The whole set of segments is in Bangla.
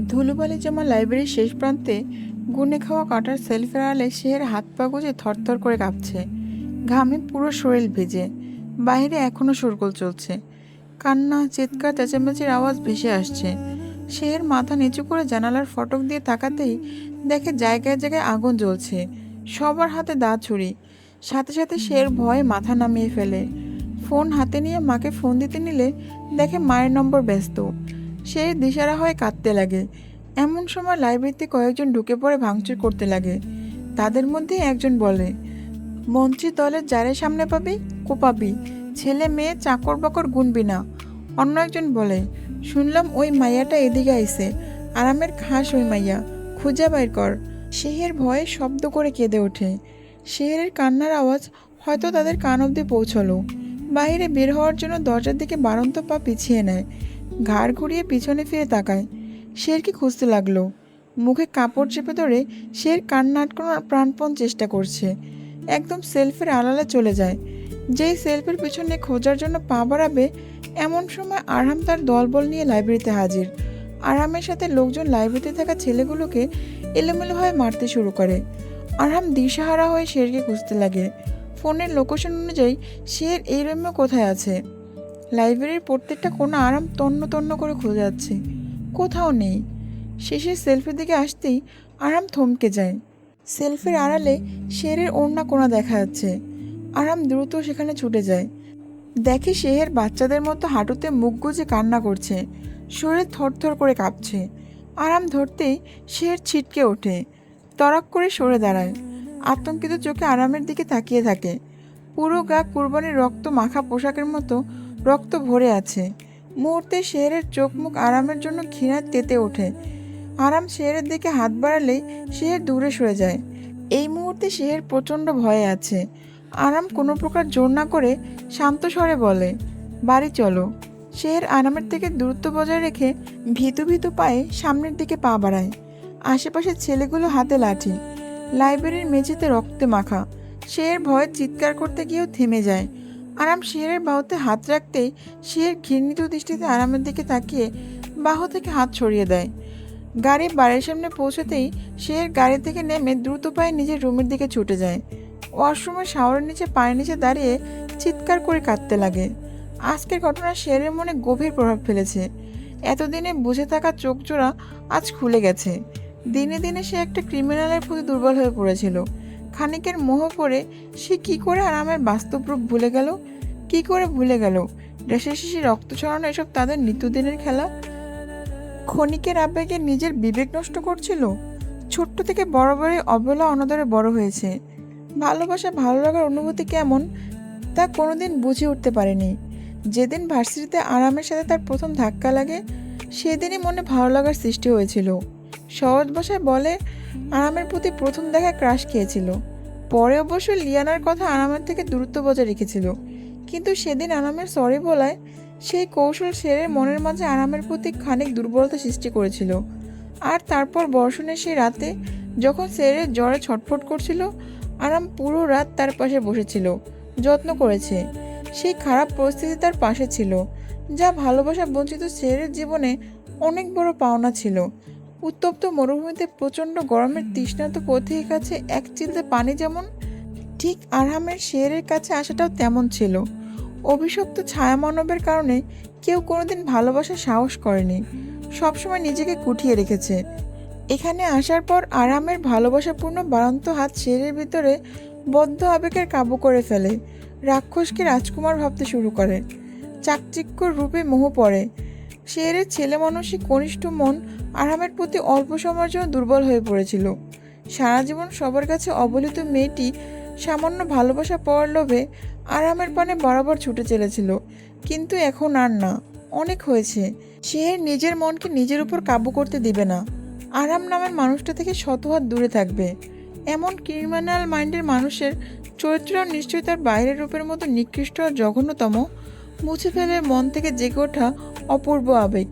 ধুলোবালি জমা লাইব্রেরির শেষ প্রান্তে গুনে খাওয়া কাটার সেলফের আড়ালে শেহের হাত পা গুজে থরথর করে কাঁপছে। ঘামে পুরো শরীর ভিজে। বাইরে এখনো শোরগোল চলছে। কান্না, চিৎকার, চেঁচামেচির আওয়াজ ভেসে আসছে। শেহের মাথা নিচু করে জানালার ফটক দিয়ে তাকাতেই দেখে জায়গায় জায়গায় আগুন জ্বলছে। সবার হাতে দা ছুরি। সাথে সাথে শের ভয়ে মাথা নামিয়ে ফেলে। ফোন হাতে নিয়ে মাকে ফোন দিতে নিলে দেখে মায়ের নম্বর ব্যস্ত। সে দিশারা হয়ে কাঁদতে লাগে। এমন সময় লাইব্রেরিতে কয়েকজন ঢুকে পড়ে ভাঙচুর করতে লাগে। তাদের মধ্যে একজন বলে, মন্ত্রী দলের যারে সামনে পাবি কোপাবি, ছেলে মেয়ে চাকর বাকর গুনবি না। অন্য একজন বলে, শুনলাম ওই মাইয়াটা এদিকে আইছে, আরামের খাস ওই মাইয়া, খুঁজা বাইর কর। শেহের ভয়ে শব্দ করে কেঁদে ওঠে। শেহেরের কান্নার আওয়াজ হয়তো তাদের কান অবধি পৌঁছলো। বাইরে বের হওয়ার জন্য দরজার দিকে বাড়ন্ত পা পিছিয়ে নেয়। ঘাড় ঘুরিয়ে পিছনে ফিরে তাকায়। শেরকে খুঁজতে লাগলো। মুখে কাপড় চেপে ধরে শের কান্না আটকানোর প্রাণপণ চেষ্টা করছে। একদম সেলফের আড়ালে চলে যায়। যেই সেলফের পিছনে খোঁজার জন্য পা বাড়াবে, এমন সময় আরহাম তার দলবল নিয়ে লাইব্রেরিতে হাজির। আরহামের সাথে লোকজন লাইব্রেরিতে থাকা ছেলেগুলোকে এলোমেলোভাবে মারতে শুরু করে। আরহাম দিশাহারা হয়ে শেরকে খুঁজতে লাগে। ফোনের লোকেশন অনুযায়ী শের এই রুমে কোথায় আছে। লাইব্রেরির প্রত্যেকটা কোণা আরাম তন্ন তন্ন করে খুঁজে যাচ্ছে, কোথাও নেই। শেষে সেলফের দিকে আসতেই আরাম থমকে যায়। সেলফের আড়ালে শেরের ওড়না কোণা দেখা যাচ্ছে। আরাম দ্রুত সেখানে ছুটে যায়। দেখে শেহের বাচ্চাদের মতো হাঁটুতে মুখ গুজে কান্না করছে, শরীর থরথর করে কাঁপছে। আরাম ধরতেই শের ছিটকে ওঠে, তড়াক করে সরে দাঁড়ায়। আতঙ্কিত চোখে আরামের দিকে তাকিয়ে থাকে। পুরো গা কুরবানির রক্ত মাখা পোশাকের মতো রক্ত ভরে আছে। মুহূর্তে শেহরের চোখ মুখ আরামের জন্য ঘৃণায় তেতে ওঠে। আরাম শেহরের দিকে হাত বাড়ালেই শেহর দূরে সরে যায়। এই মুহূর্তে শেহর প্রচণ্ড ভয়ে আছে। আরাম কোনো প্রকার জোর না করে শান্ত স্বরে বলে, বাড়ি চলো। শেহর আরামের থেকে দূরত্ব বজায় রেখে ভীতু ভীতু পায়ে সামনের দিকে পা বাড়ায়। আশেপাশের ছেলেগুলো হাতে লাঠি। লাইব্রেরির মেঝেতে রক্তে মাখা। শেহর ভয়ে চিৎকার করতে গিয়েও থেমে যায়। আরাম শেহরের বাহুতে হাত রাখতেই শেহর ঘৃণিত দৃষ্টিতে আরামের দিকে তাকিয়ে বাহু থেকে হাত সরিয়ে দেয়। গাড়ি বাড়ির সামনে পৌঁছতেই শেহর গাড়ি থেকে নেমে দ্রুত পায়ে নিজের রুমের দিকে ছুটে যায়। ওয়াশরুমে শাওয়ারের নিচে পায়ের নিচে দাঁড়িয়ে চিৎকার করে কাঁদতে লাগে। আজকের ঘটনা শেহরের মনে গভীর প্রভাব ফেলেছে। এতদিনে বুঝে থাকা চোখজোড়া আজ খুলে গেছে। দিনে দিনে সে একটা ক্রিমিনালের প্রতি দুর্বল হয়ে পড়েছিল। খানিকের মোহ পড়ে সে কি করে আরামের বাস্তব রূপ ভুলে গেল। কি করে ভুলে গেল রেশাশেষি রক্ত ছড়ানো এসব তাদের নিত্যদিনের খেলা। ক্ষণিকের আবেগে নিজের বিবেক নষ্ট করছিল। ছোট্ট থেকে বড় বড়ই অবহেলা অনাদরে বড় হয়েছে। ভালোবাসা, ভালো লাগার অনুভূতি কেমন তা কোনোদিন বুঝে উঠতে পারেনি। যেদিন ভার্সিটিতে আরামের সাথে তার প্রথম ধাক্কা লাগে, সেদিনই মনে ভালো লাগার সৃষ্টি হয়েছিল। সহজ ভাষায় বলে, আরামের প্রতি প্রথম দেখা ক্রাশ খেয়েছিল। পরে অবশ্য লিয়ানার কথা আরামের থেকে দূরত্ব বজায় রেখেছিল। কিন্তু সেদিন আরামের সরি বলায় সেই কৌশল শেরের মনের মাঝে আরামের প্রতি খানিক দুর্বলতা সৃষ্টি করেছিল। আর তারপর বর্ষণের সেই রাতে যখন শেরের জ্বরে ছটফট করছিল, আরাম পুরো রাত তার পাশে বসেছিল, যত্ন করেছে। সেই খারাপ পরিস্থিতি তার পাশে ছিল, যা ভালোবাসা বঞ্চিত শেরের জীবনে অনেক বড় পাওনা ছিল। উত্তপ্ত মরুভূমিতে প্রচণ্ড গরমের তৃষ্ণার্ত পথিকের কাছে এক চিলতে পানি যেমন, ঠিক আরহামের শেরের কাছে আসাটাও তেমন ছিল। অভিশপ্ত ছায়া মানবের কারণে কেউ কোনোদিন ভালোবাসার সাহস করেনি, সবসময় নিজেকে গুটিয়ে রেখেছে। এখানে আসার পর আরামের ভালোবাসাপূর্ণ বাড়ন্ত হাত শেরের ভিতরে বদ্ধ আবেগের কাবু করে ফেলে। রাক্ষসকে রাজকুমার ভাবতে শুরু করে। চাকচিক্যর রূপে মোহ পড়ে। শেরের ছেলে মানুষই কনিষ্ঠ মন আরামের প্রতি অল্প সময়ের জন্য দুর্বল হয়ে পড়েছিল। সারা জীবন সবার কাছে অবহেলিত মেয়েটি সামান্য ভালোবাসা পাওয়ার লোভে আরামের পানে বরাবর ছুটে চলেছিল। কিন্তু এখন আর না, অনেক হয়েছে। সে নিজের মনকে নিজের উপর কাবু করতে দিবে না। আরাম নামের মানুষটা থেকে শতহাত দূরে থাকবে। এমন ক্রিমিনাল মাইন্ডের মানুষের চরিত্র নিশ্চয়ই তার বাইরের রূপের মতো নিকৃষ্ট আর জঘন্যতম। মুছে ফেলে মন থেকে জেগে ওঠা অপূর্ব আবেগ।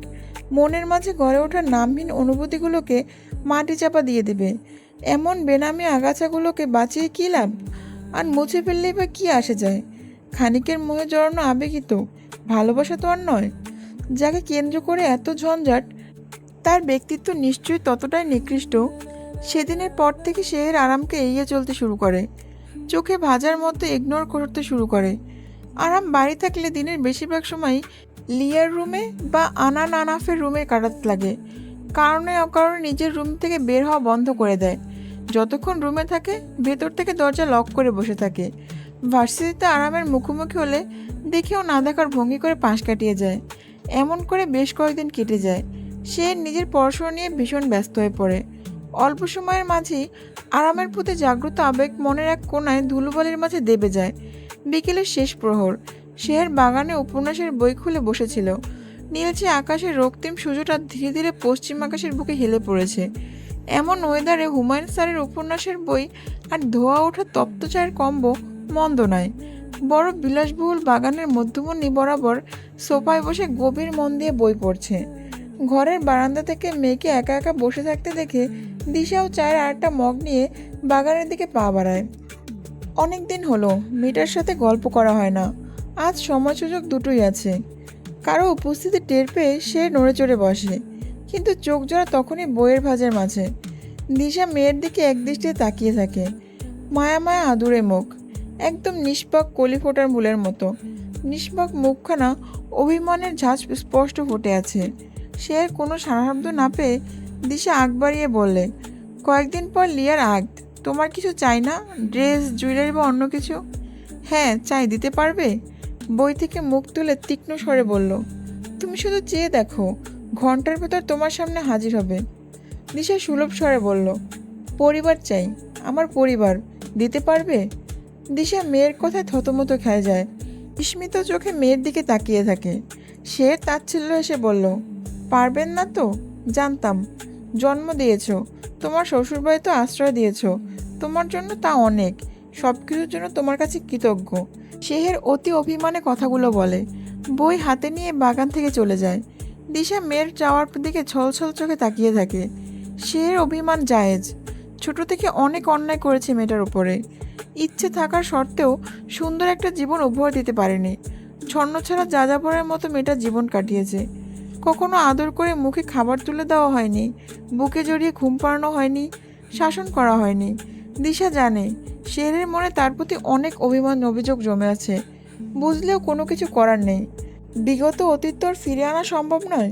মনের মাঝে গড়ে ওঠা নামহীন অনুভূতিগুলোকে মাটি চাপা দিয়ে দেবে। এমন বেনামি আগাছাগুলোকে বাঁচিয়ে কী লাভ? আর মুছে ফেললেই বা কী আসে যায়? খানিকের মোহে জড়ানো আবেগই তো, ভালোবাসা তো আর নয়। যাকে কেন্দ্র করে এত ঝঞ্ঝাট, তার ব্যক্তিত্ব নিশ্চয়ই ততটাই নিকৃষ্ট। সেদিনের পর থেকে শেহের আরামকে এড়িয়ে চলতে শুরু করে, চোখে ভাজার মতো ইগনোর করতে শুরু করে। আরাম বাড়ি থাকলে দিনের বেশিরভাগ সময় লিয়ার রুমে বা আনান আনাফের রুমে কাটাতে লাগে। কারণে অকারণে নিজের রুম থেকে বের হওয়া বন্ধ করে দেয়। যতক্ষণ রুমে থাকে ভেতর থেকে দরজা লক করে বসে থাকে। ভার্সিটিতে আরামের মুখোমুখি হলে দেখেও না দেখার ভঙ্গি করে পাশ কাটিয়ে যায়। এমন করে বেশ কয়েকদিন কেটে যায়। সে নিজের পড়াশোনা নিয়ে ভীষণ ব্যস্ত হয়ে পড়ে। অল্প সময়ের মাঝেই আরামের প্রতি জাগ্রত আবেগ মনের এক কোণায় ধুলোবালির মাঝে দেবে যায়। বিকেলের শেষ প্রহর, শেহের বাগানে উপন্যাসের বই খুলে বসেছিল। নীলচে আকাশের রক্তিম সূর্যটা ধীরে ধীরে পশ্চিম আকাশের বুকে হেলে পড়েছে। এমন ওয়েদারে হুমায়ুন স্যারের উপন্যাসের বই আর ধোয়া ওঠা তপ্ত চায়ের কম্বো মন্দ নয়। বড় বিলাসবহুল বাগানের মধ্যমণি বরাবর সোফায় বসে গভীর মন দিয়ে বই পড়ছে। ঘরের বারান্দা থেকে মেয়েকে একা একা বসে থাকতে দেখে দিশাও চায়ের আরেকটা মগ নিয়ে বাগানের দিকে পা বাড়ায়। অনেক দিন হলো মেয়েটার সাথে গল্প করা হয় না। আজ সময় সুযোগ দুটোই আছে। কারো উপস্থিতি টের পেয়ে সে নড়ে চড়ে বসে, কিন্তু চোখ জোড়া তখনই বইয়ের ভাঁজের মাঝে। দিশা মেয়ের দিকে একদৃষ্টিতে তাকিয়ে থাকে। মায়া মায়া আদুরে মুখ, একদম নিষ্পাক কলি ফোটার ফুলের মতো। নিষ্পাক মুখখানা অভিমানের ঝাঁজ স্পষ্ট ফুটে আছে। সে আর কোনো সাড়াশব্দ না পেয়ে দিশা আগ বাড়িয়ে বললে, কয়েকদিন পর লিয়ার আগ, তোমার কিছু চাই না? ড্রেস, জুয়েলারি বা অন্য কিছু? হ্যাঁ চাই, দিতে পারবে? বই থেকে মুখ তুলে তীক্ষ্ণ স্বরে বলল, তুমি শুধু চেয়ে দেখো, ঘন্টার ভেতর তোমার সামনে হাজির হবে। দিশা সুলভ স্বরে বলল, পরিবার চাই, আমার পরিবার, দিতে পারবে? দিশা মেয়ের কথায় থতমত খেয়ে যায়। বিস্মিত চোখে মেয়ের দিকে তাকিয়ে থাকে। সে তাচ্ছিল্য এসে বলল, পারবেন না তো? জানতাম। জন্ম দিয়েছ, তোমার শ্বশুরবাড়িতে আশ্রয় দিয়েছ, তোমার জন্য তা অনেক। সব কিছুর জন্য তোমার কাছে কৃতজ্ঞ। শেহের অতি অভিমানে কথাগুলো বলে, বই হাতে নিয়ে বাগান থেকে চলে যায়। দিশা মেয়ের যাওয়ার দিকে ছলছল চোখে তাকিয়ে থাকে। শেহের অভিমান জায়েজ। ছোট থেকে অনেক অন্যায় করেছে মেয়েটার উপরে। ইচ্ছে থাকার সত্ত্বেও সুন্দর একটা জীবন উপহার দিতে পারেনি। ছন্নছাড়া যাযাবরের মতো মেয়েটা জীবন কাটিয়েছে। কখনো আদর করে মুখে খাবার তুলে দেওয়া হয়নি, বুকে জড়িয়ে ঘুম পাড়ানো হয়নি, শাসন করা হয়নি। দিশা জানে শেহের মনে তার প্রতি অনেক অভিমান অভিযোগ জমে আছে, বুঝলেও কোনো কিছু করার নেই। বিগত অতীত তো আর ফিরে আনা সম্ভব নয়,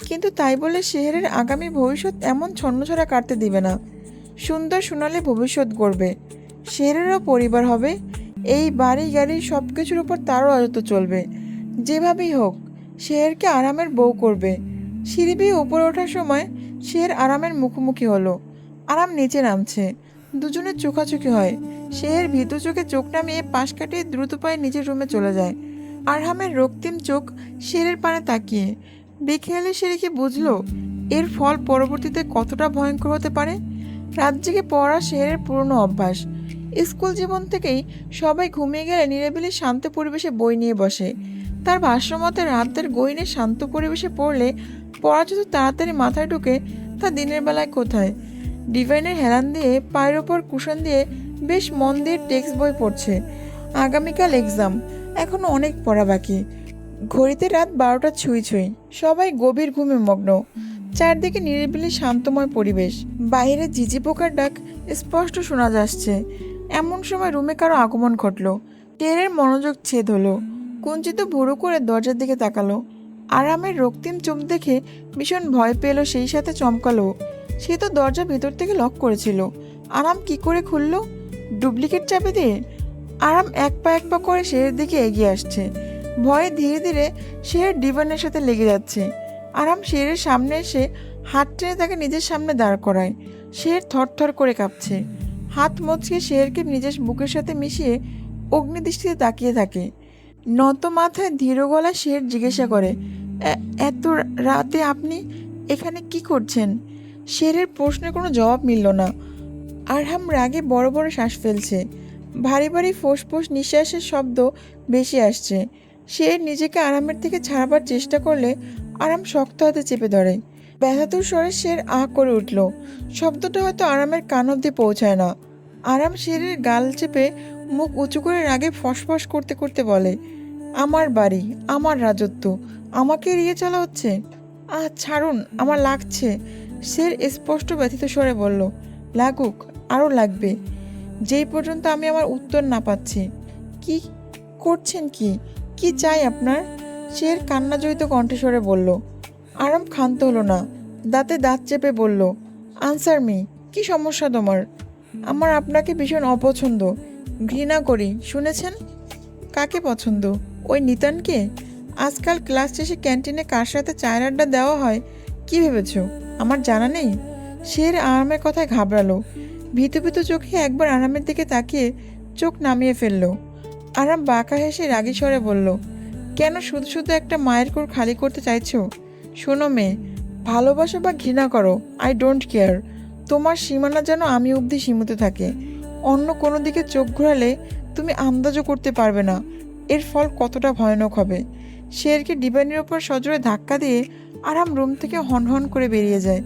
কিন্তু তাই বলে শেহেরের আগামী ভবিষ্যৎ এমন ছন্নছাড়া কাটতে দিবে না। সুন্দর সোনালি ভবিষ্যৎ গড়বে। শেহেরেরও পরিবার হবে। এই বাড়ি গাড়ি সব কিছুর উপর তারও রাজত্ব চলবে। যেভাবেই হোক শেহেরকে আরামের বউ করবে। সিঁড়ি বেয়ে উপরে ওঠার সময় শেহের আরামের মুখোমুখি হলো। আরাম নিচে নামছে। দুজনের চোখাচোখি হয়। শেহের ভীতু চোখে চোখ নামিয়ে পাশ কাটিয়ে দ্রুত পায়ে নিজের রুমে চলে যায়। আরহামের রক্তিম চোখ শেরের পানে তাকিয়ে বেখেয়ালি শেরে কি বুঝলো এর ফল পরবর্তীতে কতটা ভয়ঙ্কর হতে পারে। রাত জেগে পড়া শেরের পুরনো অভ্যাস। স্কুল জীবন থেকেই সবাই ঘুমিয়ে গেলে নিরিবিলি শান্ত পরিবেশে বই নিয়ে বসে। তার ভাষ্যমতে রাতের গহীনে শান্ত পরিবেশে পড়লে পড়া যত তাড়াতাড়ি মাথায় ঢুকে তা দিনের বেলায় কোথায়। ডিভাইনের হেলান দিয়ে পায়ের ওপর কুশন দিয়ে বেশ মন দিয়ে টেক্সট বই পড়ছে। আগামীকাল এক্সাম, এখনো অনেক পড়া বাকি। ঘড়িতে রাত 12টা ছুঁই ছুঁই। সবাই গভীর ঘুমে মগ্ন। চারদিকে নিরিবিলি শান্তময় পরিবেশ। বাইরে ঝিঝি পোকার ডাক স্পষ্ট শোনা যাচ্ছে। এমন সময় রুমে কারো আগমন ঘটল। টেরের মনোযোগ ছেদ হলো। কুঞ্চিত ভুরু করে দরজার দিকে তাকালো। আরামের রক্তিম চোখ দেখে ভীষণ ভয় পেল, সেই সাথে চমকালো। সে তো দরজা ভেতর থেকে লক করেছিল। আরাম কি করে খুলল? ডুপ্লিকেট চাবি দিয়ে? আরাম এক পা করে শেরের দিকে এগিয়ে আসছে। ভয়ে ধীরে ধীরে শের ডিভানের সাথে লেগে যাচ্ছে। আরাম শেরের সামনে এসে হাত টেনে তাকে নিজের সামনে দাঁড় করায়। শের থরথর করে কাঁপছে। হাত মচকে শেরকে নিজের বুকের সাথে মিশিয়ে অগ্নিদৃষ্টিতে তাকিয়ে থাকে। নত মাথায় ধীর গলায় শের জিজ্ঞাসা করে, এত রাতে আপনি এখানে কি করছেন? শেরের প্রশ্নের কোনো জবাব মিলল না। আরহাম রাগে বড় বড় শ্বাস ফেলছে। ভারী ভারী ফোঁস নিঃশ্বাসের শব্দ বেশি আসছে। শের নিজেকে আরামের থেকে ছাড়াবার চেষ্টা করলে আরাম শক্ত হাতে চেপে ধরে। ব্যথাতুর স্বরে শের আহ করে উঠল। শব্দটা হয়তো আরামের কান অব্দি পৌঁছায় না। আরাম শেরের গাল চেপে মুখ উঁচু করে রাগে ফসফস করতে করতে বলে, আমার বাড়ি, আমার রাজত্ব, আমাকে এড়িয়ে চলা হচ্ছে? ছাড়ুন, আমার লাগছে। শের স্পষ্ট ব্যথিত স্বরে বলল, লাগুক, আরও লাগবে, যেই পর্যন্ত আমি আমার উত্তর না পাচ্ছি। কি করছেন? কি কি চাই আপনার? শের কান্নাজড়িত কণ্ঠস্বরে বলল। আরাম ক্ষান্ত হলো না, দাঁতে দাঁত চেপে বলল, আনসার মি, কি সমস্যা তোমার? আমার আপনাকে ভীষণ অপছন্দ, ঘৃণা করি, শুনেছেন? কাকে পছন্দ? ওই নিতানকে? আজকাল ক্লাস শেষে ক্যান্টিনে কার সাথে চায়ের আড্ডা দেওয়া হয় কি ভেবেছ আমার জানা নেই? শের আরামের কথায় ঘাবড়ালো। ভীতু ভীতু চোখে একবার আরামের দিকে তাকিয়ে চোখ নামিয়ে ফেলল। আরাম বাঁকা হেসে রাগী স্বরে বলল, কেন শুধু শুধু একটা মায়ের কোল খালি করতে চাইছো? শোনো মেয়ে, ভালোবাসো বা ঘৃণা করো, আই ডোন্ট কেয়ার। তোমার সীমানা যেন আমি অবধি সীমিত থাকে। অন্য কোনো দিকে চোখ ঘোরালে তুমি আন্দাজও করতে পারবে না এর ফল কতটা ভয়ানক হবে। শেরকে ডিভাইনের ওপর সজোরে ধাক্কা দিয়ে আরাম রুম থেকে হনহন করে বেরিয়ে যায়।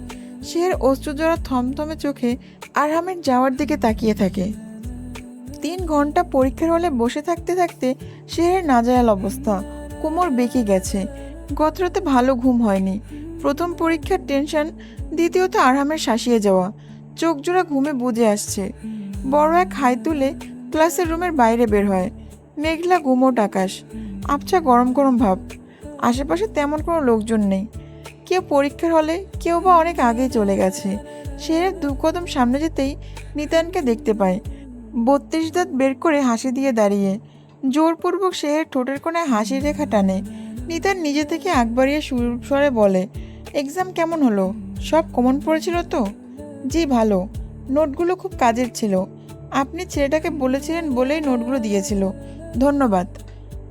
শের অশ্রুজোড়া থমথমে চোখে আরামের যাওয়ার দিকে তাকিয়ে থাকে। 3 ঘন্টা পরীক্ষার হলে বসে থাকতে থাকতে শেরের নাজেহাল অবস্থা, কোমর বেঁকে গেছে। গতরাতে ভালো ঘুম হয়নি। প্রথম পরীক্ষার টেনশন, দ্বিতীয়ত আরামের শাসিয়ে যাওয়া। চোখ জোড়া ঘুমে বুজে আসছে। বড় এক হাই তুলে ক্লাসের রুমের বাইরে বের হয়। মেঘলা গুমোট আকাশ, আবছা গরম গরম ভাব। আশেপাশে তেমন কোনো লোকজন নেই। কেউ পরীক্ষার হলে, কেউ বা অনেক আগেই চলে গেছে। শেরের 2 কদম সামনে যেতেই নিতানকে দেখতে পায়, 32 দাঁত বের করে হাসি দিয়ে দাঁড়িয়ে। জোরপূর্বক শেরের ঠোঁটের কোণায় হাসির রেখা টানে। নিতান নিজে থেকে আগ বাড়িয়ে সুস্বরে বলে, এক্সাম কেমন হলো? সব কমন পড়েছিল তো? জি ভালো, নোটগুলো খুব কাজের ছিল। আপনি ছেলেটাকে বলেছিলেন বলেই নোটগুলো দিয়েছিল। ধন্যবাদ।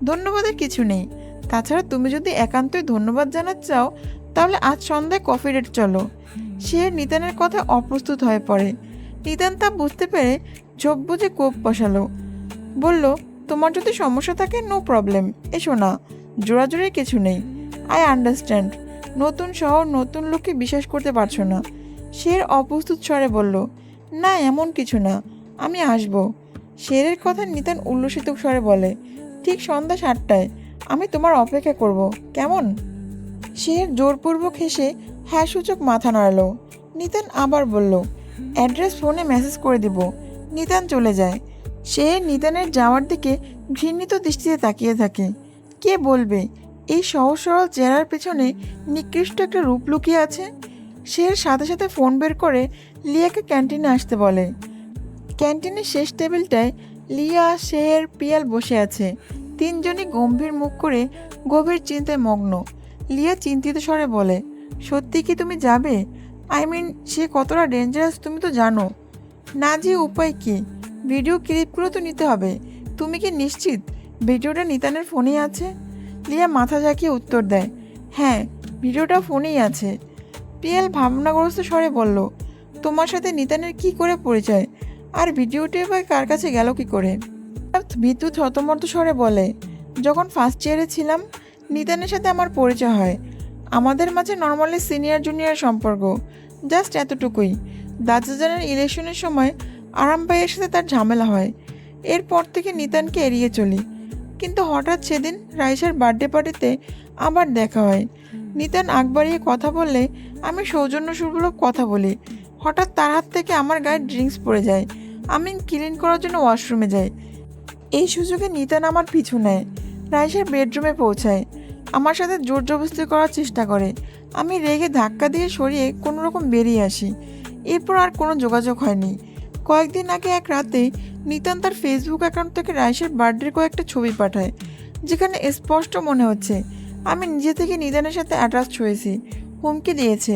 ধন্যবাদের কিছু নেই। তাছাড়া তুমি যদি একান্তই ধন্যবাদ জানাতে চাও তাহলে আজ সন্ধ্যায় কফি ডেট চলো। সে নিতানের কথা অপ্রস্তুত হয়ে পড়ে। নিতান তা বুঝতে পেরে ঝোপ বুঝে কোপ বসালো। বলল, তোমার যদি সমস্যা থাকে নো প্রবলেম, এসো না, জোরাজোরির কিছু নেই। I understand. নতুন শহর, নতুন লোককে বিশ্বাস করতে পারছো না। শের অপ্রস্তুত স্বরে বলল, না এমন কিছু না, আমি আসবো। শেরের কথা নিতান উল্লসিত স্বরে বলে, ঠিক সন্ধ্যা 7টায় আমি তোমার অপেক্ষা করব, কেমন? শের জোরপূর্বক হেসে হ্যাঁ সূচক মাথা নাড়ল। নিতান আবার বলল, অ্যাড্রেস ফোনে মেসেজ করে দিব। নিতান চলে যায়। সে নিতানের যাওয়ার দিকে ঘৃণিত দৃষ্টিতে তাকিয়ে থাকে। কে বলবে এই সহজ সরল চেহারার পেছনে নিকৃষ্ট একটা রূপ লুকিয়ে আছে? শের সাথে সাথে ফোন বের করে লিয়াকে ক্যান্টিনে আসতে বলে। ক্যান্টিনের শেষ টেবিলটায় লিয়া, শের, পিয়াল বসে আছে। 3জনই গম্ভীর মুখ করে গভীর চিন্তায় মগ্ন। লিয়া চিন্তিত স্বরে বলে, সত্যি কি তুমি যাবে? সে কতটা ডেঞ্জারাস তুমি তো জানো। না যে উপায় কি? ভিডিও ক্লিপগুলো তো নিতে হবে। তুমি কি নিশ্চিত ভিডিওটা নিতানের ফোনেই আছে? লিয়া মাথা ঝাঁকিয়ে উত্তর দেয়, হ্যাঁ, ভিডিওটা ফোনেই আছে। পিয়াল ভাবনাগ্রস্ত স্বরে বলল, তোমার সাথে নিতানের কি করে পরিচয়? আর ভিডিওটি বা কার কাছে গেল কি করে? ভীতু থতমত স্বরে বলে, যখন ফার্স্ট ইয়ারে ছিলাম নিতানের সাথে আমার পরিচয় হয়। আমাদের মাঝে নর্মালি সিনিয়র জুনিয়র সম্পর্ক, জাস্ট এতটুকুই। দাদাজানের ইলেকশনের সময় আরাম ভাইয়ের সাথে তার ঝামেলা হয়। এরপর থেকে নিতানকে এড়িয়ে চলি। কিন্তু হঠাৎ সেদিন রাইসার বার্থডে পার্টিতে আবার দেখা হয়। নিতান আগ বাড়িয়ে কথা বললে আমি সৌজন্যসুলভ কথা বলি। হঠাৎ তার হাত থেকে আমার গায়ে ড্রিঙ্কস পড়ে যায়। আমি ক্লিন করার জন্য ওয়াশরুমে যাই। এই সুযোগে নিতান আমার পিছু নেয়, রাইসার বেডরুমে পৌঁছায়, আমার সাথে জোর জবরদস্তি করার চেষ্টা করে। আমি রেগে ধাক্কা দিয়ে সরিয়ে কোনো রকম বেরিয়ে আসি। এরপর আর কোনো যোগাযোগ হয়নি। কয়েকদিন আগে এক রাতে নিতান তার ফেসবুক অ্যাকাউন্ট থেকে রাইসার বার্থডের কয়েকটা ছবি পাঠায়, যেখানে স্পষ্ট মনে হচ্ছে আমি নিজে থেকে নিতানের সাথে অ্যাটাচড হয়েছি। হুমকি দিয়েছে,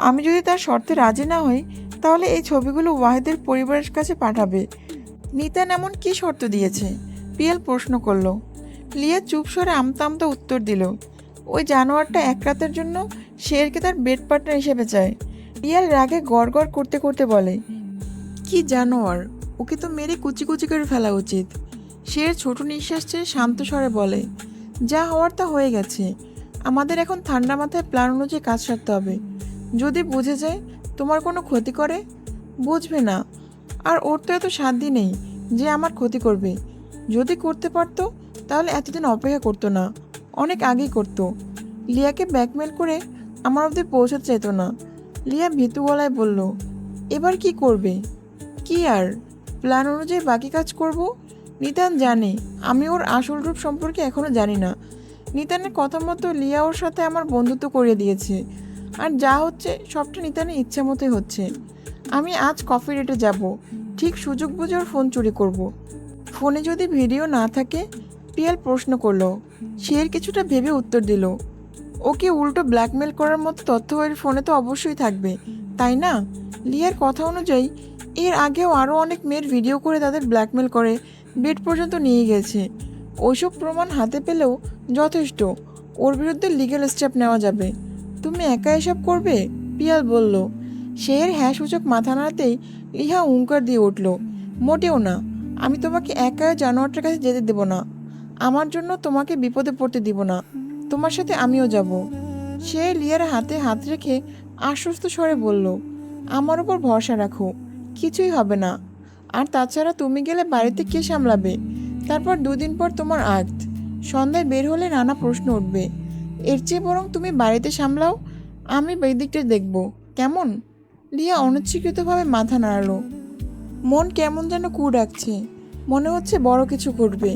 আমি যদি তার শর্তে রাজি না হই তাহলে এই ছবিগুলো ওয়াহিদের পরিবারের কাছে পাঠাবে। নিতান এমন কি শর্ত দিয়েছে? পিয়াল প্রশ্ন করলো। লিয়া চুপ স্বরে আমতা আমতা উত্তর দিল, ওই জানোয়ারটা এক রাতের জন্য শেরকে তার বেড পার্টনার হিসেবে চায়। পিয়াল রাগে গড় গড় করতে করতে বলে, কি জানোয়ার? ওকে তো মেরে কুচি কুচি করে ফেলা উচিত। শের ছোট নিঃশ্বাস ছেড়ে শান্ত স্বরে বলে, যা হওয়ার তা হয়ে গেছে। আমাদের এখন ঠান্ডা মাথায় প্ল্যান অনুযায়ী কাজ সারতে হবে। যদি বুঝে যায় তোমার কোনো ক্ষতি করে? বুঝবে না। আর ওর তো এত সাধ্যি নেই যে আমার ক্ষতি করবে। যদি করতে পারতো তাহলে এতদিন অপেক্ষা করতো না, অনেক আগেই করতো। লিয়াকে ব্ল্যাকমেল করে আমার অবধি পৌঁছাতে চাইতো না। লিয়া ভীতু গলায় বলল, এবার কি করবে? কি আর, প্ল্যান অনুযায়ী বাকি কাজ করব। নিতান জানে আমি ওর আসল রূপ সম্পর্কে এখনও জানি না। নিতানের কথা মতো লিয়া ওর সাথে আমার বন্ধুত্ব করিয়ে দিয়েছে, আর যা হচ্ছে সবটা নিতানের ইচ্ছে মতোই হচ্ছে। আমি আজ কফি ডেটে যাব, ঠিক সুযোগ বুঝে ওর ফোন চুরি করব। ফোনে যদি ভিডিও না থাকে? পিয়াল প্রশ্ন করলো। শের কিছুটা ভেবে উত্তর দিল, ওকে উল্টো ব্ল্যাকমেল করার মতো তথ্য ওর ফোনে তো অবশ্যই থাকবে, তাই না? লিয়ার কথা অনুযায়ী এর আগেও আরও অনেক মেয়ের ভিডিও করে তাদের ব্ল্যাকমেল করে বেড পর্যন্ত নিয়ে গেছে। ওইসব প্রমাণ হাতে পেলেও যথেষ্ট, ওর বিরুদ্ধে লিগ্যাল স্টেপ নেওয়া যাবে। তুমি একা এসব করবে? পিয়াল বলল। শের হ্যাঁ সূচক মাথা নাড়াতেই লিহা হুঙ্কার দিয়ে উঠল, মোটেও না। আমি তোমাকে একা জানোয়ারটার কাছে যেতে দেব না। আমার জন্য তোমাকে বিপদে পড়তে দিব না। তোমার সাথে আমিও যাব। সে লিয়ার হাতে হাত রেখে আশ্বস্ত স্বরে বলল, আমার উপর ভরসা রাখো, কিছুই হবে না। আর তাছাড়া তুমি গেলে বাড়িতে কে সামলাবে? তারপর 2 দিন পর তোমার আক্ত, সন্ধ্যায় বের হলে নানা প্রশ্ন উঠবে। এর চেয়ে বরং তুমি বাড়িতে সামলাও, আমি বেদিকটা দেখব, কেমন? লিয়া অনিচ্ছাকৃতভাবে মাথা নাড়ালো। মন কেমন যেন কু ডাকছে, মনে হচ্ছে বড় কিছু ঘটবে।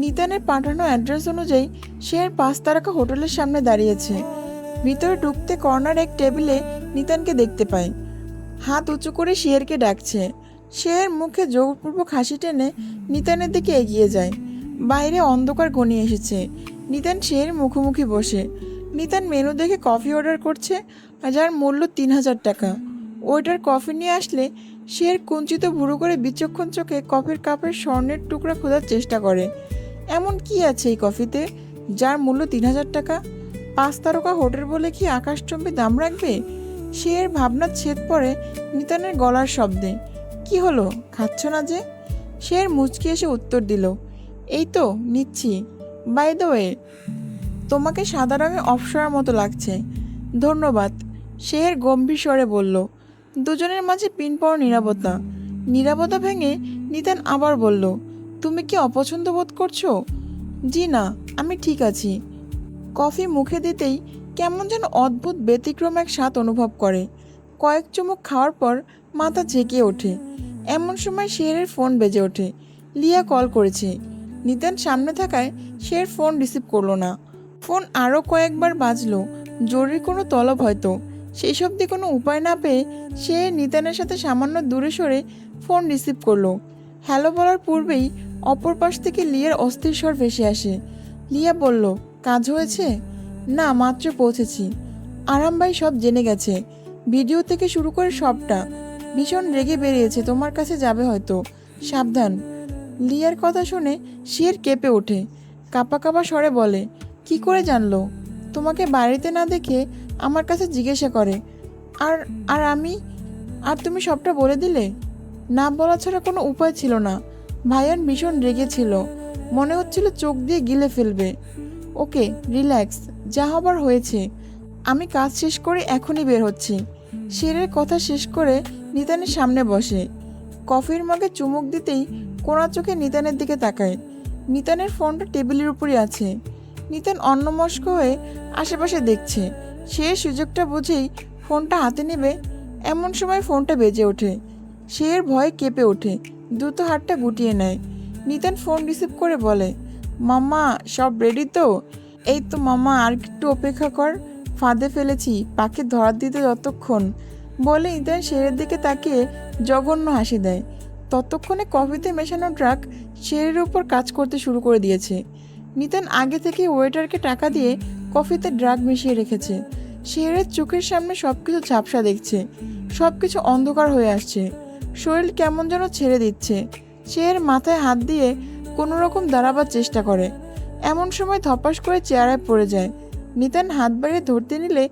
নিতানের পাঠানো অ্যাড্রেস অনুযায়ী সে 5 তারকা হোটেলের সামনে দাঁড়িয়েছে। ভিতরে ঢুকতে কর্নার এক টেবিলে নিতানকে দেখতে পায়, হাত উঁচু করে শেরকে ডাকছে। শের মুখে জোরপূর্বক হাসি টেনে নিতানের দিকে এগিয়ে যায়। বাইরে অন্ধকার ঘনিয়ে এসেছে। নিতান শের মুখোমুখি বসে। নিতান মেনু দেখে কফি অর্ডার করছে, যার মূল্য 3000 টাকা। ওইটার কফি নিয়ে আসলে শের কুঞ্চিত ভুরু করে বিচক্ষণ চোখে কফির কাপের স্বর্ণের টুকরা খোঁজার চেষ্টা করে। এমন কি আছে এই কফিতে যার মূল্য 3000 টাকা? 5 তারকা হোটেল বলে কি আকাশচুম্বী দাম রাখবে? শের ভাবনার ছেদ পড়ে নিতানের গলার শব্দে। কি হলো, খাচ্ছ না যে? শের মুচকি এসে উত্তর দিল, এই তো নিচ্ছি। বাই দ্য ওয়ে, তোমাকে সাদা রঙে অপসরার মতো লাগছে। ধন্যবাদ, শের গম্ভীর স্বরে বলল। দুজনের মাঝে পিনপড় নীরবতা। নীরবতা ভেঙে নিতান আবার বলল, তুমি কি অপছন্দ বোধ করছো? জি না, আমি ঠিক আছি। কফি মুখে দিতেই কেমন যেন অদ্ভুত ব্যতিক্রম এক স্বাদ অনুভব করে। কয়েক চুমুক খাওয়ার পর মাথা ঝেঁকে ওঠে। এমন সময় শেরের ফোন বেজে ওঠে। লিয়া কল করেছে। নিতান সামনে থাকায় শের ফোন রিসিভ করলো না। ফোন আরও কয়েকবার বাজলো, জরুরি কোনো তলব হয়তো। সেই সব দিয়ে কোনো উপায় না পেয়ে সে নিতানের সাথে সামান্য দূরে সরে ফোন রিসিভ করলো। হ্যালো বলার পূর্বেই অপর পাশ থেকে লিয়ার অস্থির স্বর ভেসে আসে। লিয়া বলল, কাজ হয়েছে? না, মাত্র পৌঁছেছি। আরাম ভাই সব জেনে গেছে, ভিডিও থেকে শুরু করে সবটা। ভীষণ রেগে বেরিয়েছে, তোমার কাছে যাবে হয়তো, সাবধান। লিয়ার কথা শুনে শের কেঁপে ওঠে। কাঁপা কাঁপা স্বরে বলে, কি করে জানলো? তোমাকে বাড়িতে না দেখে আমার কাছে জিজ্ঞাসা করে। আর আর আমি আর তুমি সবটা বলে দিলে? না বলা ছাড়া কোনো উপায় ছিল না। ভাইয়ান ভীষণ রেগেছিল, মনে হচ্ছিল চোখ দিয়ে গিলে ফেলবে। ওকে, রিল্যাক্স, যা হবার হয়েছে। আমি কাজ শেষ করে এখনই বের হচ্ছি। শেরের কথা শেষ করে নিতানের সামনে বসে। কফির মগে চুমুক দিতেই কোনা চোখে নিতানের দিকে তাকায়। নিতানের ফোনটা টেবিলের উপরই আছে। নিতান অন্যমস্ক হয়ে আশেপাশে দেখছে। সে সুযোগটা বুঝেই ফোনটা হাতে নেবে, এমন সময় ফোনটা বেজে ওঠে। শের ভয়ে কেঁপে ওঠে, দ্রুত হাতটা গুটিয়ে নেয়। নিতান ফোন রিসিভ করে বলে, মাম্মা সব রেডি তো? এই তো মাম্মা, আর একটু অপেক্ষা কর, ফাঁদে ফেলেছি, পাখি ধরার দিতে যতক্ষণ। বলে নিতান শেরের দিকে তাকিয়ে জঘন্য হাসি দেয়। ততক্ষণে কফিতে মেশানো ড্রাগ শেরের উপর কাজ করতে শুরু করে দিয়েছে। নিতান আগে থেকে ওয়েটারকে টাকা দিয়ে কফিতে ড্রাগ মিশিয়ে রেখেছে। শেরের চোখের সামনে সবকিছু ঝাপসা দেখছে, সবকিছু অন্ধকার হয়ে আসছে। শরীর কেমন যেন ছেড়ে দিচ্ছে। শের মাথায় হাত দিয়ে কোনো রকম দাঁড়াবার চেষ্টা করে। এমন সময় ধপাস করে চেয়ারে পড়ে যায়। নিতান হাত বাড়িয়ে ধরতে নিলে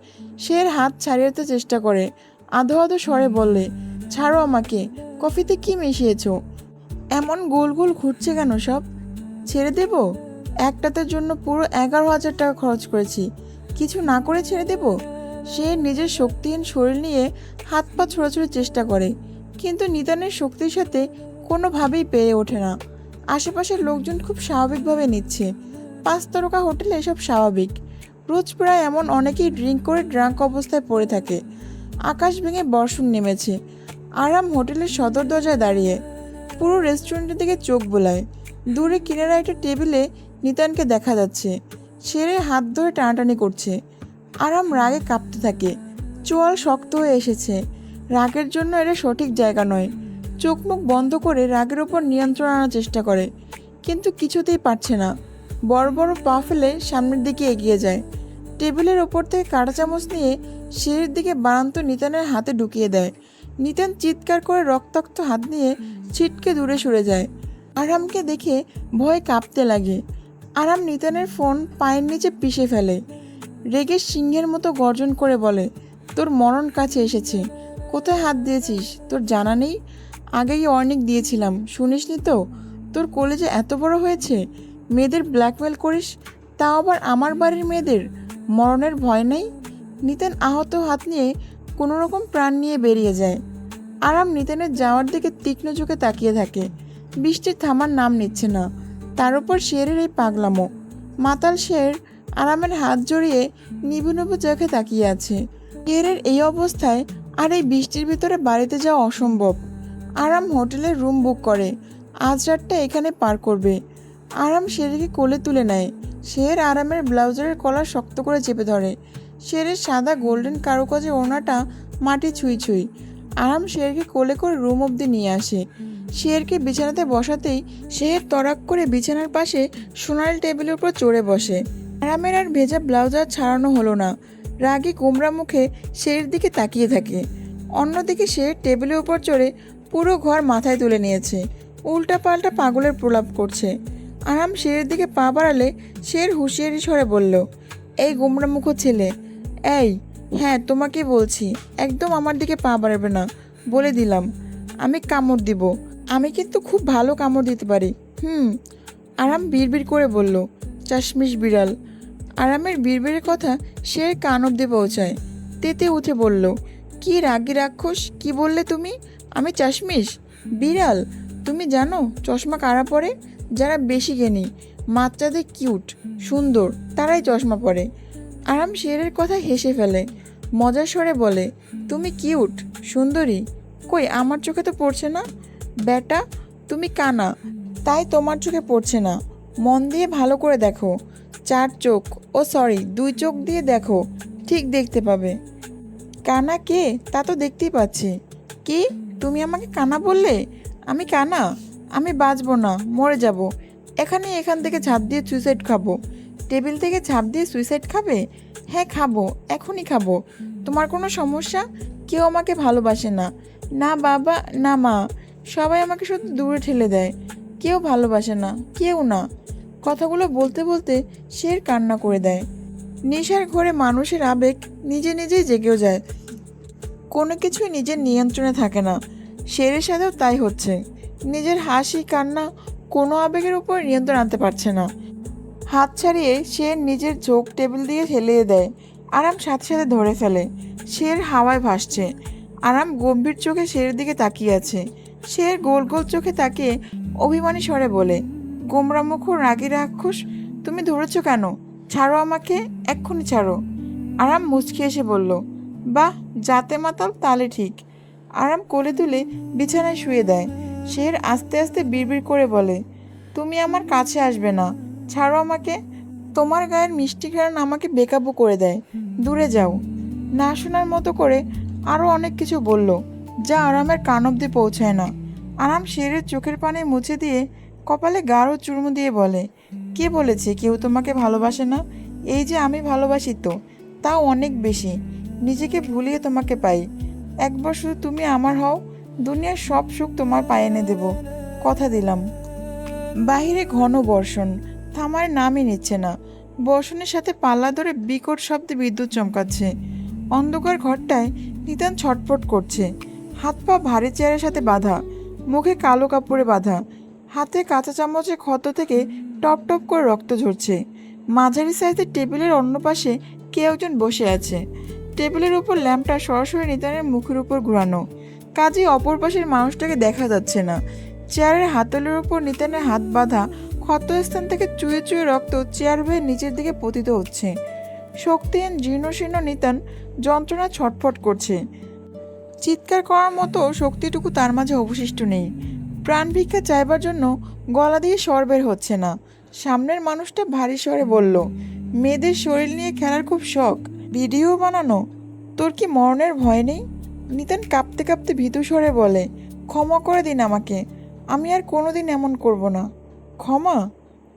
শের হাত ছাড়িয়ে চেষ্টা করে। আধো আধো স্বরে বললে, ছাড়ো আমাকে, কফিতে কি মিশিয়েছ? এমন গোল গোল ঘুরছে কেন সব? ছেড়ে দেব? একটাতের জন্য পুরো 11,000 টাকা খরচ করেছি, কিছু না করে ছেড়ে দেব? সে নিজের শক্তিহীন শরীর নিয়ে হাত পা ছোড়াছুড়ির চেষ্টা করে, কিন্তু নিতানের শক্তির সাথে কোনোভাবেই পেরে ওঠে না। আশেপাশের লোকজন খুব স্বাভাবিকভাবে নিচ্ছে। 5 তারকা হোটেলে এসব স্বাভাবিক। রোজ প্রায় এমন অনেকেই ড্রিঙ্ক করে ড্রাঙ্ক অবস্থায় পড়ে থাকে। আকাশ ভেঙে বর্ষণ নেমেছে। আরাম হোটেলের সদর দরজায় দাঁড়িয়ে পুরো রেস্টুরেন্টের দিকে চোখ বোলায়। দূরে কিনারা একটা টেবিলে নিতানকে দেখা যাচ্ছে। ছেড়ে হাত ধরে টানাটানি করছে। আরাম রাগে কাঁপতে থাকে। চোয়াল শক্ত হয়ে এসেছে। রাগের জন্য এটা সঠিক জায়গা নয়। চোখ মুখ বন্ধ করে রাগের ওপর নিয়ন্ত্রণ আনার চেষ্টা করে, কিন্তু কিছুতেই পারছে না। বড় বড় পা ফেলে সামনের দিকে এগিয়ে যায়। টেবিলের ওপর থেকে কাঁটা চামচ নিয়ে সিঁড়ির দিকে বারান্ত নিতানের হাতে ঢুকিয়ে দেয়। নিতান চিৎকার করে রক্তাক্ত হাত নিয়ে ছিটকে দূরে সরে যায়। আরামকে দেখে ভয়ে কাঁপতে লাগে। আরাম নিতানের ফোন পায়ের নিচে পিষে ফেলে। রেগে সিংহের মতো গর্জন করে বলে, তোর মরণ কাছে এসেছে। কোথায় হাত দিয়েছিস তোর জানা নেই? আগেই ওয়ার্নিং দিয়েছিলাম, শুনিসনি তো? তোর কলেজে এত বড় হয়েছে, মেয়েদের ব্ল্যাকমেল করিস, তাও আবার আমার বাড়ির মেয়েদের। মরণের ভয় নেই? নিতান আহত হাত নিয়ে কোনো রকম প্রাণ নিয়ে বেরিয়ে যায়। আরাম নিতানের যাওয়ার দিকে তীক্ষ্ণ চোখে তাকিয়ে থাকে। বৃষ্টির থামার নাম নিচ্ছে না। তার উপর শেরের এই পাগলামো। মাতাল শের আরামের হাত জড়িয়ে নিভু নিভু চোখে তাকিয়ে আছে। শেরের এই অবস্থায় আর এই বৃষ্টির ভিতরে বাড়িতে যাওয়া অসম্ভব। আরাম হোটেলের রুম বুক করে। আজ রাতটা এখানে পার করবে। আরাম শেরকে কোলে তুলে নেয়। শের আরামের ব্লাউজের কলার শক্ত করে চেপে ধরে। শেরের সাদা গোল্ডেন কারুকাজে ওড়নাটা মাটি ছুঁই ছুঁই। আরাম শেরকে কোলে করে রুম অবধি নিয়ে আসে। শেরকে বিছানাতে বসাতেই শের তরাক করে বিছানার পাশে সোনালি টেবিলের উপর চড়ে বসে। আরামের আর ভেজা ব্লাউজ আর ছাড়ানো হলো না। রাগে গোমরা মুখে শের দিকে তাকিয়ে থাকে। অন্যদিকে শের টেবিলের উপর চড়ে পুরো ঘর মাথায় তুলে নিয়েছে। উল্টা পাল্টা পাগলের প্রলাপ করছে। আরাম শেরের দিকে পা বাড়ালে শের হুঁশিয়ারি স্বরে বলল, এই গোমরামুখো ছেলে, এই, হ্যাঁ তোমাকে বলছি, একদম আমার দিকে পা বাড়াবে না, বলে দিলাম। আমি কামড় দিব। আমি কিন্তু খুব ভালো কামড় দিতে পারি। আরাম বিড়বিড় করে বলল, চাশমিশ বিড়াল। আরামের বিড়বিড়ের কথা শের কান অব্দি পৌঁছায়। তেতে উঠে বলল, কি রাগী রাক্ষস, কি বললে তুমি? আমি চাশমিশ বিড়াল? তুমি জানো চশমা কারা পরে? যারা বেশি জ্ঞানী, বাচ্চাদের কিউট সুন্দর, তারাই চশমা পরে। আরাম শেরের কথা হেসে ফেলে। মজার স্বরে বলে, তুমি কিউট সুন্দরী? কই আমার চোখে তো পড়ছে না। বেটা তুমি কানা, তাই তোমার চোখে পড়ছে না। মন দিয়ে ভালো করে দেখো। 4 চোখ, ও সরি 2 চোখ দিয়ে দেখো, ঠিক দেখতে পাবে। কানা কে তা তো দেখতেই পাচ্ছি। কি তুমি আমাকে কানা বললে? আমি কানা? আমি বাঁচবো না, মরে যাব। এখান থেকে ঝাঁপ দিয়ে সুইসাইড খাবো। টেবিল থেকে ঝাঁপ দিয়ে সুইসাইড খাবে? হ্যাঁ খাবো, এখনই খাবো। তোমার কোনো সমস্যা? কেউ আমাকে ভালোবাসে না, না বাবা না মা, সবাই আমাকে শুধু দূরে ঠেলে দেয়। কেউ ভালোবাসে না, কেউ না। কথাগুলো বলতে বলতে শের কান্না করে দেয়। নেশার ঘরে মানুষের আবেগ নিজে নিজেই জেগেও যায়। কোনো কিছুই নিজের নিয়ন্ত্রণে থাকে না। শেরের সাথেও তাই হচ্ছে। নিজের হাসি কান্না কোনো আবেগের উপর নিয়ন্ত্রণ আনতে পারছে না। হাত ছাড়িয়ে শের নিজের ঝোঁক টেবিল দিয়ে ঠেলিয়ে দেয়। আরাম সাথে সাথে ধরে ফেলে। শের হাওয়ায় ভাসছে। আরাম গম্ভীর চোখে শেরের দিকে তাকিয়ে আছে। শের গোল গোল চোখে তাকিয়ে অভিমানী স্বরে বলে, গোমরামুখ রাগী রাক্ষস, তুমি ধরেছ কেন? ছাড়ো আমাকে, এক্ষুনি ছাড়ো। আরাম মুচকি এসে বলল, বাহ জাতে মাতাল, তালে ঠিক। আরাম কোলে তুলে বিছানায় শুয়ে দেয়। শের আস্তে আস্তে বিড়বিড় করে বলে, তুমি আমার কাছে আসবে না, ছাড়ো আমাকে। তোমার গায়ের মিষ্টি ঘ্রাণ আমাকে বেকাবু করে দেয়, দূরে যাও। না শোনার মতো করে আরও অনেক কিছু বলল, যা আরামের কান অব্দি পৌঁছায় না। আরাম শেরের চোখের পানি মুছে দিয়ে কপালে গাঢ় চুরমু দিয়ে বলে, কে বলেছে কেউ তোমাকে ভালোবাসে না? এই যে আমি ভালোবাসি তো, তাও অনেক বেশি। নিজেকে ভুলিয়ে তোমাকে পাই। একবার শুধু তুমি আমার হও, দুনিয়ার সব সুখ তোমার পায়ে এনে দেব, কথা দিলাম। বাহিরে ঘন বর্ষণ, থামার নামই নিচ্ছে না। বর্ষণের সাথে পাল্লা ধরে বিকট শব্দে বিদ্যুৎ চমকাচ্ছে। অন্ধকার ঘরটায় নিতান ছটফট করছে। হাত পা ভারী চেয়ারের সাথে বাঁধা, মুখে কালো কাপড়ে বাঁধা, হাতে কাঁচা চামচের ক্ষত থেকে টপ টপ করে রক্ত ঝরছে। মাঝারি সাইজের টেবিলের অন্য পাশে কে একজন বসে আছে। টেবিলের উপর ল্যাম্পটা সরাসরি নিতানের মুখের উপর ঘুরানো, কাজেই অপর পাশের মানুষটাকে দেখা যাচ্ছে না। চেয়ারের হাতলের উপর নিতানের হাত বাঁধা, ক্ষতস্থান থেকে চুয়ে চুয়ে রক্ত চেয়ার বেয়ে নিচের দিকে পতিত হচ্ছে। শক্তিহীন জীর্ণশীর্ণ নিতান যন্ত্রণা ছটফট করছে। চিৎকার করার মতো শক্তিটুকু তার মাঝে অবশিষ্ট নেই। প্রাণ ভিক্ষা চাইবার জন্য গলা দিয়ে স্বর বের হচ্ছে না। সামনের মানুষটা ভারী স্বরে বলল, মেয়েদের শরীর নিয়ে খেলার খুব শখ, ভিডিও বানানো, তোর কি মরণের ভয় নেই? নিতান কাঁপতে কাঁপতে ভীতু স্বরে বলে, ক্ষমা করে দিন আমাকে, আমি আর কোনোদিন এমন করব না। ক্ষমা?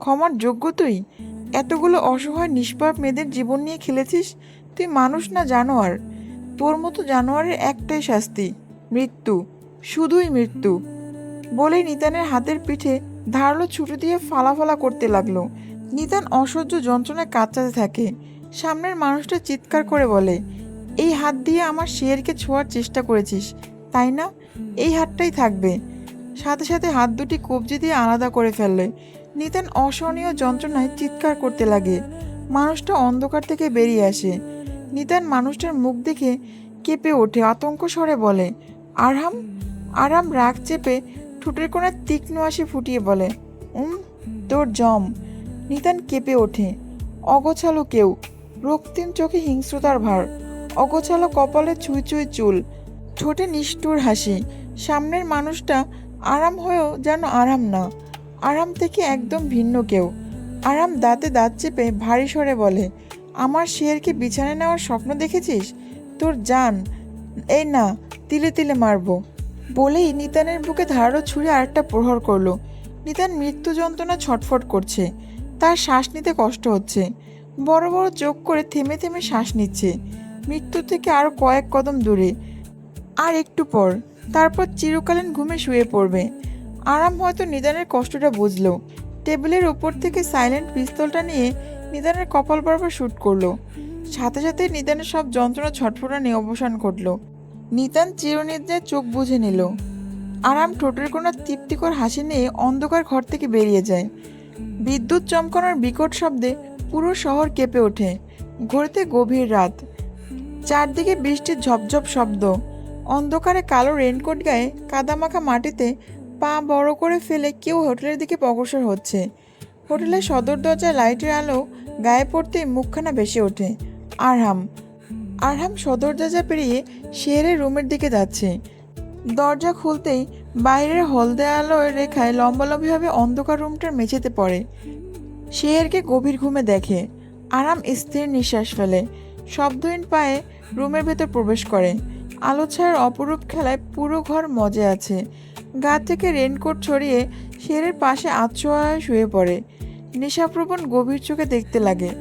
ক্ষমার যোগ্য তুই? এতগুলো অসহায় নিষ্পাপ মেয়েদের জীবন নিয়ে খেলেছিস? তুই মানুষ না জানোয়ার? তোর মতো জানোয়ারের একটাই শাস্তি, মৃত্যু, শুধুই মৃত্যু। বলেই নিতানের হাতের পিঠে ধারালো ছুরি দিয়ে ফালাফালা করতে লাগলো। নিতান অসহ্য যন্ত্রণায় কাঁদতে থাকে। সামনের মানুষটা চিৎকার করে বলে, এই হাত দিয়ে আমার শেরকে ছোঁয়ার চেষ্টা করেছিস তাই না? এই হাতটাই থাকবে। সাথে সাথে হাত দুটি কবজি দিয়ে আলাদা করে ফেললে। নিতান অসহনীয় যন্ত্রণায় চিৎকার করতে লাগে। মানুষটা অন্ধকার থেকে বেরিয়ে আসে। নিতান মানুষটার মুখ দেখে কেঁপে ওঠে, আতঙ্ক স্বরে বলে, আরহাম। আরাম রাগ চেপে ঠোঁটের কোণে তীক্ষ্ণ হাসি ফুটিয়ে বলে, তোর জম। নিতান কেঁপে ওঠে। অগোছালো কেউ, রক্তিম চোখে হিংস্রতার ভার, অগোছালো কপালে ছুঁই ছুঁই চুল, ঠোঁটে নিষ্ঠুর হাসি। সামনের মানুষটা আরাম হয়েও যেন আরাম না, আরাম থেকে একদম ভিন্ন কেউ। আরাম দাঁতে দাঁত চেপে ভারী স্বরে বলে, আমার শেরকে বিছানায় নেওয়ার স্বপ্ন দেখেছিস? তোর জান এই না, তিলে তিলে মারবো। বলেই নিতানের বুকে ধারালো ছুঁড়ে আরেকটা প্রহার করলো। নিতান মৃত্যু যন্ত্রণা ছটফট করছে, তার শ্বাস নিতে কষ্ট হচ্ছে। বড় বড় চোখ করে থেমে থেমে শ্বাস নিচ্ছে। মৃত্যু থেকে আরো কয়েক কদম দূরে। আর একটু পর, তারপর চিরকালীন ঘুমে শুয়ে পড়বে। আরাম হয়তো নিদানের কষ্টটা বুঝলো। টেবিলের ওপর থেকে সাইলেন্ট পিস্তলটা নিয়ে নিদানের কপাল বরাবর শ্যুট করলো। সাথে সাথে নিদানের সব যন্ত্রণা ছটফটানি অবসান ঘটল। নিতান চিরনিদ্রায় চোখ বুঝে নিল। আরাম ঠোঁটের কোনো তৃপ্তিকর হাসি নিয়ে অন্ধকার ঘর থেকে বেরিয়ে যায়। বিদ্যুৎ চমকানোর বিকট শব্দে পুরো শহর কেঁপে ওঠে। ঘড়িতে গভীর রাত, চারদিকে বৃষ্টির ঝপঝপ শব্দ। অন্ধকারে কালো রেনকোট গায়ে কাদামাখা মাটিতে পা বড় করে ফেলে কেউ হোটেলের দিকে অগ্রসর হচ্ছে। হোটেলের সদর দরজায় লাইটের আলো গায়ে পড়তেই মুখখানা ভেসে ওঠে। আরহাম। আরহাম সদর দরজা পেরিয়ে শেহরের রুমের দিকে যাচ্ছে। দরজা খুলতেই বাইরের হলদে আলোর রেখায় লম্বালম্বিভাবে অন্ধকার রুমটার মেঝেতে পড়ে। শেহরকে গভীর ঘুমে দেখে। আরাম স্থির নিঃশ্বাস ফেলে, শব্দহীন পায়ে রুমের ভেতর প্রবেশ করে। আলো ছায়ার অপরূপ খেলায় পুরো ঘর মজে আছে। গা থেকে রেনকোট ছড়িয়ে শেরের পাশে আচ্ছোয়ায় শুয়ে পড়ে। নেশাপ্রবণ গভীর চোখে দেখতে লাগে।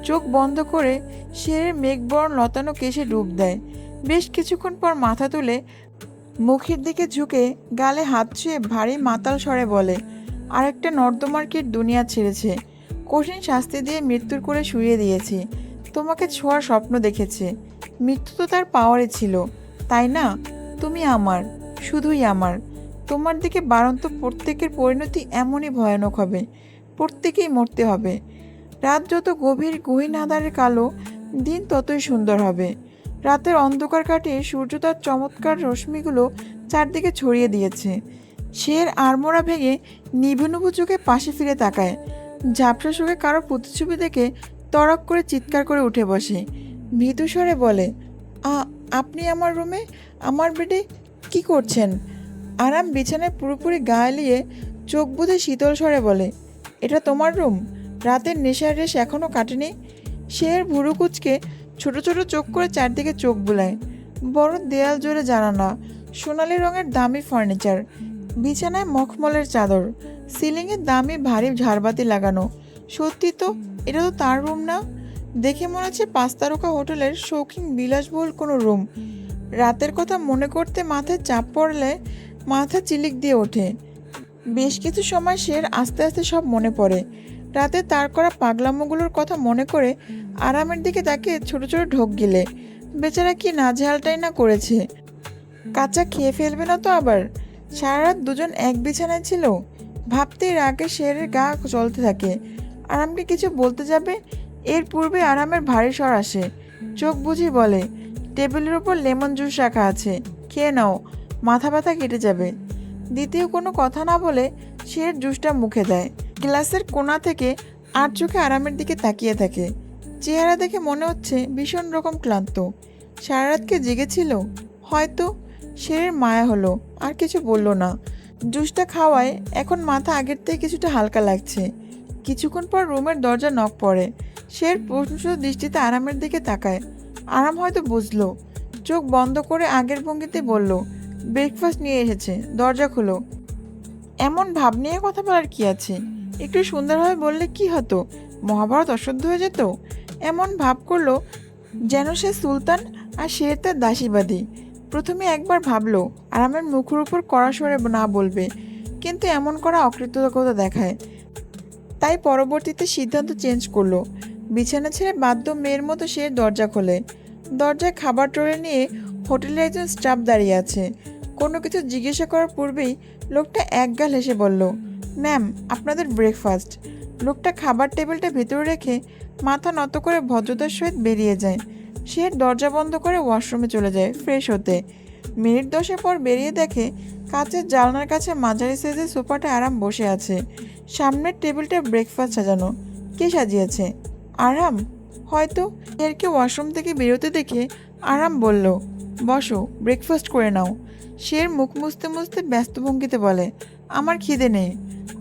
চোখ বন্ধ করে শেরের মেঘবরণ লতানো কেশে ডুব দেয়। বেশ কিছুক্ষণ পর মাথা তুলে মুখের দিকে ঝুঁকে গালে হাত ছুঁয়ে ভারী মাতাল স্বরে বলে, আরেকটা নর্দমার কীট দুনিয়া ছেড়েছে। কঠিন শাস্তি দিয়ে মৃত্যুর করে শুইয়ে দিয়েছি। তোমাকে ছোঁয়ার স্বপ্ন দেখেছে। মৃত্যু তো তার পাওয়ারে ছিল, তাই না? তুমি আমার, শুধুই আমার। তোমার দিকে বাড়ন্ত প্রত্যেকের পরিণতি এমনই ভয়ানক হবে। প্রত্যেকেই মরতে হবে। রাত যত গভীর গহীন আঁধারে কালো, দিন ততই সুন্দর হবে। রাতের অন্ধকার কাটিয়ে সূর্য তার চমৎকার রশ্মিগুলো চারদিকে ছড়িয়ে দিয়েছে। শের আড়মোড়া ভেঙে নিভু চোখে পাশে ফিরে তাকায়। ঝাপসা চোখে কারো প্রতিচ্ছবি দেখে তড়ক করে চিৎকার করে উঠে বসে। মৃদু স্বরে বলে, আপনি আমার রুমে, আমার বেডে কি করছেন? আরাম বিছানায় পুরোপুরি গা এলিয়ে চোখ বুঁধে শীতল স্বরে বলে, এটা তোমার রুম? রাতের নেশার রেশ এখনও কাটেনি? শের ভুরু কুচকে ছোট ছোট চোখ করে চারদিকে চোখ বুলায়। বড় দেয়াল জোরে জানালা, সোনালি রঙের দামি ফার্নিচার, বিছানায় মখমলের চাদর, সিলিংয়ে দামি ভারী ঝাড়বাতি লাগানো। সত্যি তো, এটা তো তার রুম না। দেখে মনে হচ্ছে 5 তারকা হোটেলের শৌখিন বিলাসবহুল কোনো রুম। রাতের কথা মনে করতে মাথায় চাপ পড়লে মাথা চিলিক দিয়ে ওঠে। বেশ কিছু সময় শের আস্তে আস্তে সব মনে পড়ে। রাতে তার করা পাগলামোগুলোর কথা মনে করে আরামের দিকে তাকে ছোট ছোট ঢোক গিলে। বেচারা কি নাজেহালটাই না করেছে। কাঁচা খেয়ে ফেলবে না তো আবার? সারা রাত দুজন এক বিছানায় ছিল। ভাবতেই রাগে শেরের গা চলতে থাকে। আরামকে কিছু বলতে যাবে, এর পূর্বে আরামের ভারী স্বর আসে। চোখ বুঝি বলে, টেবিলের উপর লেমন জুস রাখা আছে, খেয়ে নাও, মাথা ব্যথা কেটে যাবে। দ্বিতীয় কোনো কথা না বলে শের জুসটা মুখে দেয়। গ্লাসের কোণা থেকে আর চোখে আরামের দিকে তাকিয়ে থাকে। চেহারা দেখে মনে হচ্ছে ভীষণ রকম ক্লান্ত। সারা রাতকে জেগেছিল হয়তো। শেরের মায়া হলো, আর কিছু বলল না। জুসটা খাওয়ায় এখন মাথা আগের থেকে কিছুটা হালকা লাগছে। কিছুক্ষণ পর রুমের দরজা নক পড়ে। শের প্রশ্নসূচক দৃষ্টিতে আরামের দিকে তাকায়। আরাম হয়তো বুঝলো, চোখ বন্ধ করে আগের ভঙ্গিতে বলল, ব্রেকফাস্ট নিয়ে এসেছে, দরজা খুলো। এমন ভাব নিয়ে কথা বলার কি আছে? একটু সুন্দরভাবে বললে কি হতো? মহাভারত অশুদ্ধ হয়ে যেত? এমন ভাব করলো যেন সে সুলতান আর সে তার দাসীবাদী। প্রথমে একবার ভাবলো আরামের মুখের উপর কড়া স্বরে না বলবে, কিন্তু এমন করা অকৃতজ্ঞতা দেখায়। তাই পরবর্তীতে সিদ্ধান্ত চেঞ্জ করলো। বিছানা ছেড়ে বাধ্য মেয়ের মতো সে দরজা খোলে। দরজায় খাবার ট্রে নিয়ে হোটেলের একজন স্টাফ দাঁড়িয়ে আছে। কোনো কিছু জিজ্ঞাসা করার পূর্বেই লোকটা একগাল হেসে বলল, ম্যাম, আপনাদের ব্রেকফাস্ট। লোকটা খাবার টেবিলটা ভেতরে রেখে মাথা নত করে ভদ্রতার সহিত বেরিয়ে যায়। সে দরজা বন্ধ করে ওয়াশরুমে চলে যায় ফ্রেশ হতে। মিনিট 10 পর বেরিয়ে দেখে কাচের জানলার কাছে মাঝারি সাইজের সোফাটা আরাম বসে আছে। সামনের টেবিলটা ব্রেকফাস্ট সাজানো। কে সাজিয়েছে? আরাম হয়তো। এরকে ওয়াশরুম থেকে বেরোতে দেখে আরাম বলল, বসো, ব্রেকফাস্ট করে নাও। শের মুখ মুছতে মুছতে ব্যস্ত ভঙ্গিতে বলে, আমার খিদে নেই।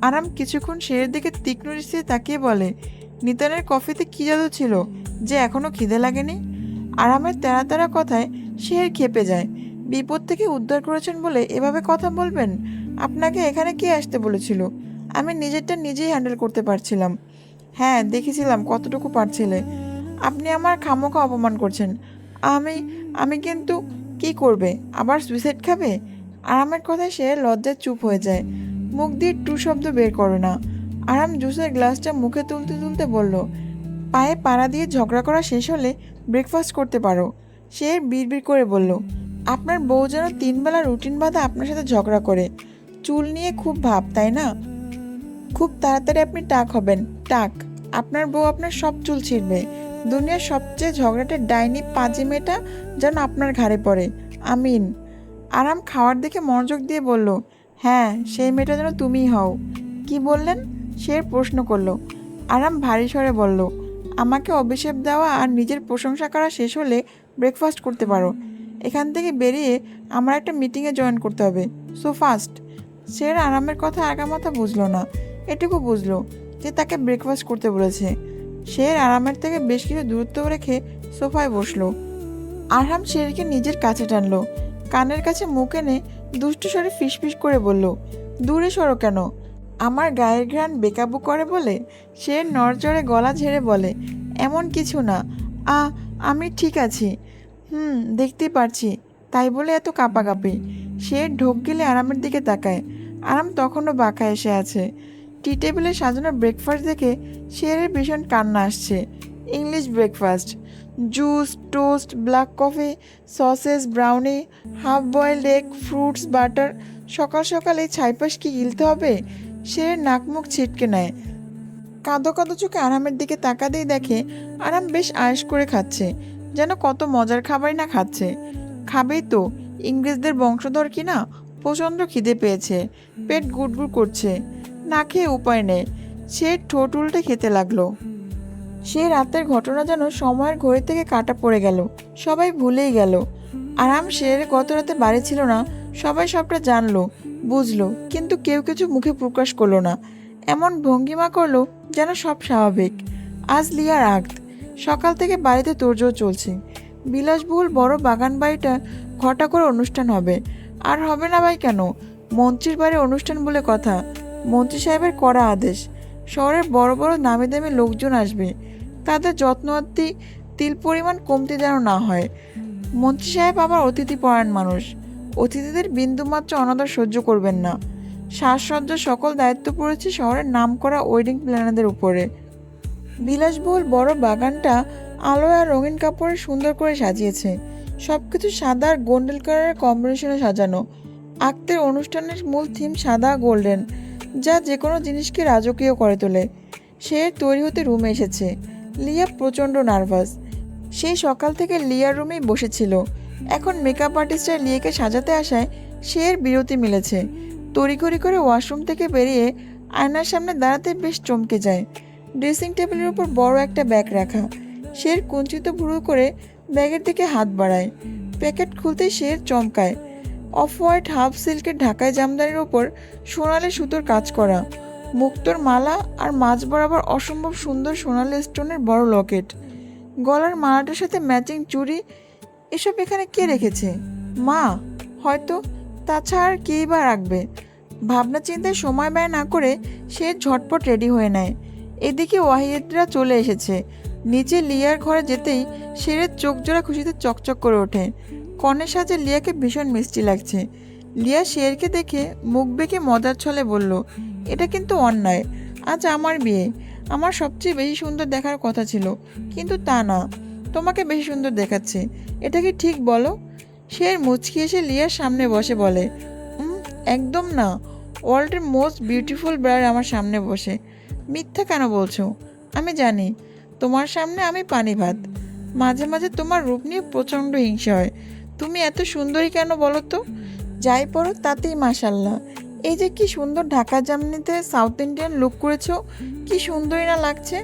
আরাম কিছুক্ষণ শেরের দিকে তীক্ষ্ণ দৃষ্টিতে তাকিয়ে বলে, নিতানের কফিতে কী জাদু ছিল যে এখনও খিদে লাগেনি? আরামের তেরা তেরা কথায় শের খেপে যায়। বিপদ থেকে উদ্ধার করেছেন বলে এভাবে কথা বলবেন? আপনাকে এখানে কে আসতে বলেছিল? আমি নিজেরটা নিজেই হ্যান্ডেল করতে পারছিলাম। হ্যাঁ, দেখেছিলাম কতটুকু পারছিলে। আপনি আমার খামোখা অপমান করছেন। আমি আমি কিন্তু কি করবে? আবার সুইসাইড খাবে? আরামের কথায় সে লজ্জায় চুপ হয়ে যায়। মুখ দিয়ে টু শব্দ বের করে না। আরাম জুসের গ্লাসটা মুখে তুলতে তুলতে বলল, পায়ে পাড়া দিয়ে ঝগড়া করা শেষ হলে ব্রেকফাস্ট করতে পারো। সে বিড়বিড় করে বলল, আপনার বউ যেন 3 বেলা রুটিন বাঁধা আপনার সাথে ঝগড়া করে। চুল নিয়ে খুব ভাব, তাই না? খুব তাড়াতাড়ি আপনি টাক হবেন, টাক। আপনার বউ আপনার সব চুল ছিঁড়বে। দুনিয়ার সবচেয়ে ঝগড়াটে ডাইনি পাজি মেয়েটা যেন আপনার ঘাড়ে পড়ে। আমিন। আরাম খাওয়ার দিকে মনোযোগ দিয়ে বলল, হ্যাঁ, সেই মেয়েটা যেন তুমিই হও। কি বললেন? সে প্রশ্ন করলো। আরাম ভারী স্বরে বলল, আমাকে অভিশাপ দেওয়া আর নিজের প্রশংসা করা শেষ হলে ব্রেকফাস্ট করতে পারো। এখান থেকে বেরিয়ে আমার একটা মিটিংয়ে জয়েন করতে হবে, সো ফাস্ট। সে আরামের কথা আগামাথা বুঝলো না। এটুকু বুঝলো যে তাকে ব্রেকফাস্ট করতে বলেছে। সে আরামের থেকে বেশ কিছু দূরত্ব রেখে সোফায় বসলো। আরহাম শেরকে নিজের কাছে টানলো। কানের কাছে মুখ এনে দুষ্টু স্বরে ফিসফিস করে বলল, দূরে সরো কেন? আমার গায়ের ঘ্রাণ বেকাবু করে বলে? সে নড়চড়ে গলা ঝেড়ে বলে, এমন কিছু না। আ আমি ঠিক আছি। দেখতেই পারছি। তাই বলে এত কাঁপাকাঁপি? সে ঢোক গেলে আরামের দিকে তাকায়। আরাম তখনও বাঁকা এসে আছে। টি টেবিলে সাজানো ব্রেকফাস্ট দেখে শেরের ভীষণ কান্না আসছে। English breakfast, juice, toast, black coffee, sausages, brownie, half boiled egg, fruits, butter. সকাল সকাল এই ছাইপাশ কি গিলতে হবে? সে নাক মুখ ছিটকে নেয়। কাঁদো কাঁদো চোখে আরামের দিকে তাকাতেই দেখে আরাম বেশ আয়েশ করে খাচ্ছে, যেন কত মজার খাবারই না খাচ্ছে। খাবেই তো, ইংরেজদের বংশধর কি না। প্রচণ্ড খিদে পেয়েছে, পেট গুড়গুড় করছে। না খেয়ে উপায় নেই। সে ঠোঁট উল্টে খেতে লাগলো। সে রাতের ঘটনা যেন সময়ের ঘড়ি থেকে কাটা পড়ে গেল। সবাই ভুলেই গেল। আরাম শের গত রাতে বাড়ি ছিল না, সবাই সবটা জানলো, বুঝলো, কিন্তু কেউ কিছু মুখে প্রকাশ করলো না। এমন ভঙ্গিমা করলো যেন সব স্বাভাবিক। আজ লিয়ার আক্ত। সকাল থেকে বাড়িতে তোড়জোড় চলছে। বিলাসবহুল বড় বাগান বাড়িটা ঘটা করে অনুষ্ঠান হবে। আর হবে না ভাই কেন? মন্ত্রীর বাড়ির অনুষ্ঠান বলে কথা। মন্ত্রী সাহেবের কড়া আদেশ, শহরের বড় বড় নামি দামি লোকজন আসবে। তাদের যত্নআত্তি তিল পরিমাণ কমতি যেন না হয়। মন্ত্রী সাহেব আবার অতিথিপরায়ণ মানুষ। অতিথিদের বিন্দুমাত্র অনাদর সহ্য করবেন না। সাজসজ্জার সকল দায়িত্ব পড়েছে শহরের নামকরা ওয়েডিং প্ল্যানারদের উপরে। বিলাসবহুল বড় বাগানটা আলো আর রঙিন কাপড়ে সুন্দর করে সাজিয়েছে। সবকিছু সাদা আর গোল্ডেন কালারের কম্বিনেশনে সাজানো। আক্তের অনুষ্ঠানের মূল থিম সাদা গোল্ডেন, যা যে কোনো জিনিসকে রাজকীয় করে তোলে। সে তৈরি হতে রুমে এসেছে। লিয়া প্রচণ্ড নার্ভাস। সেই সকাল থেকে লিয়ার রুমেই বসেছিল। এখন মেকআপ আর্টিস্টরা লিয়াকে সাজাতে আসায় সে বিরতি মিলেছে। তড়িঘড়ি করে ওয়াশরুম থেকে বেরিয়ে আয়নার সামনে দাঁড়াতে বেশ চমকে যায়। ড্রেসিং টেবিলের উপর বড় একটা ব্যাগ রাখা। শের কুঞ্চিত ভুরু করে ব্যাগের দিকে হাত বাড়ায়। প্যাকেট খুলতেই শের চমকায়। অফ হোয়াইট হাফ সিল্কের ঢাকায় জামদানির ওপর সোনালি সুতোর কাজ করা, মুক্তোর মালা আর মাঝ বরাবর অসম্ভব সুন্দর সোনালি স্টোনের বড় লকেট, গলার মালাটার সাথে ম্যাচিং চুড়ি। এসব এখানে কে রেখেছে? মা হয়তো, তাছাড়া আর কেই বা রাখবে? ভাবনা চিন্তায় সময় ব্যয় না করে সে ঝটপট রেডি হয়ে নেয়। এদিকে ওয়াহিদরা চলে এসেছে। নিচে লিয়ার ঘরে যেতেই শেরের চোখ জোড়া খুশিতে চকচক করে ওঠে। কনের সাজে লিয়াকে ভীষণ মিষ্টি লাগছে। লিয়া শেরকে দেখে মুখ বেঁকে মজার ছলে বলল, এটা কিন্তু অন্যায়। আজ আমার বিয়ে, আমার সবচেয়ে বেশি সুন্দর দেখার কথা ছিল, কিন্তু তা না, তোমাকে বেশি সুন্দর দেখাচ্ছে। এটা কি ঠিক বলো? শের মুচকি এসে লিয়ার সামনে বসে বলে, একদম না, ওয়ার্ল্ডের মোস্ট বিউটিফুল ব্রাইড আমার সামনে বসে। মিথ্যা কেন বলছো? আমি জানি তোমার সামনে আমি পানি ভাত। মাঝে মাঝে তোমার রূপ নিয়ে প্রচণ্ড হিংসা হয়। তুমি এত সুন্দরী কেন বলো তো? যাই পড়ো তাতেই মাশাল্লাহ। এই যে কি সুন্দর ঢাকা জামনিতে সাউথ ইন্ডিয়ান লুক করেছো, কি সুন্দরী না লাগছে,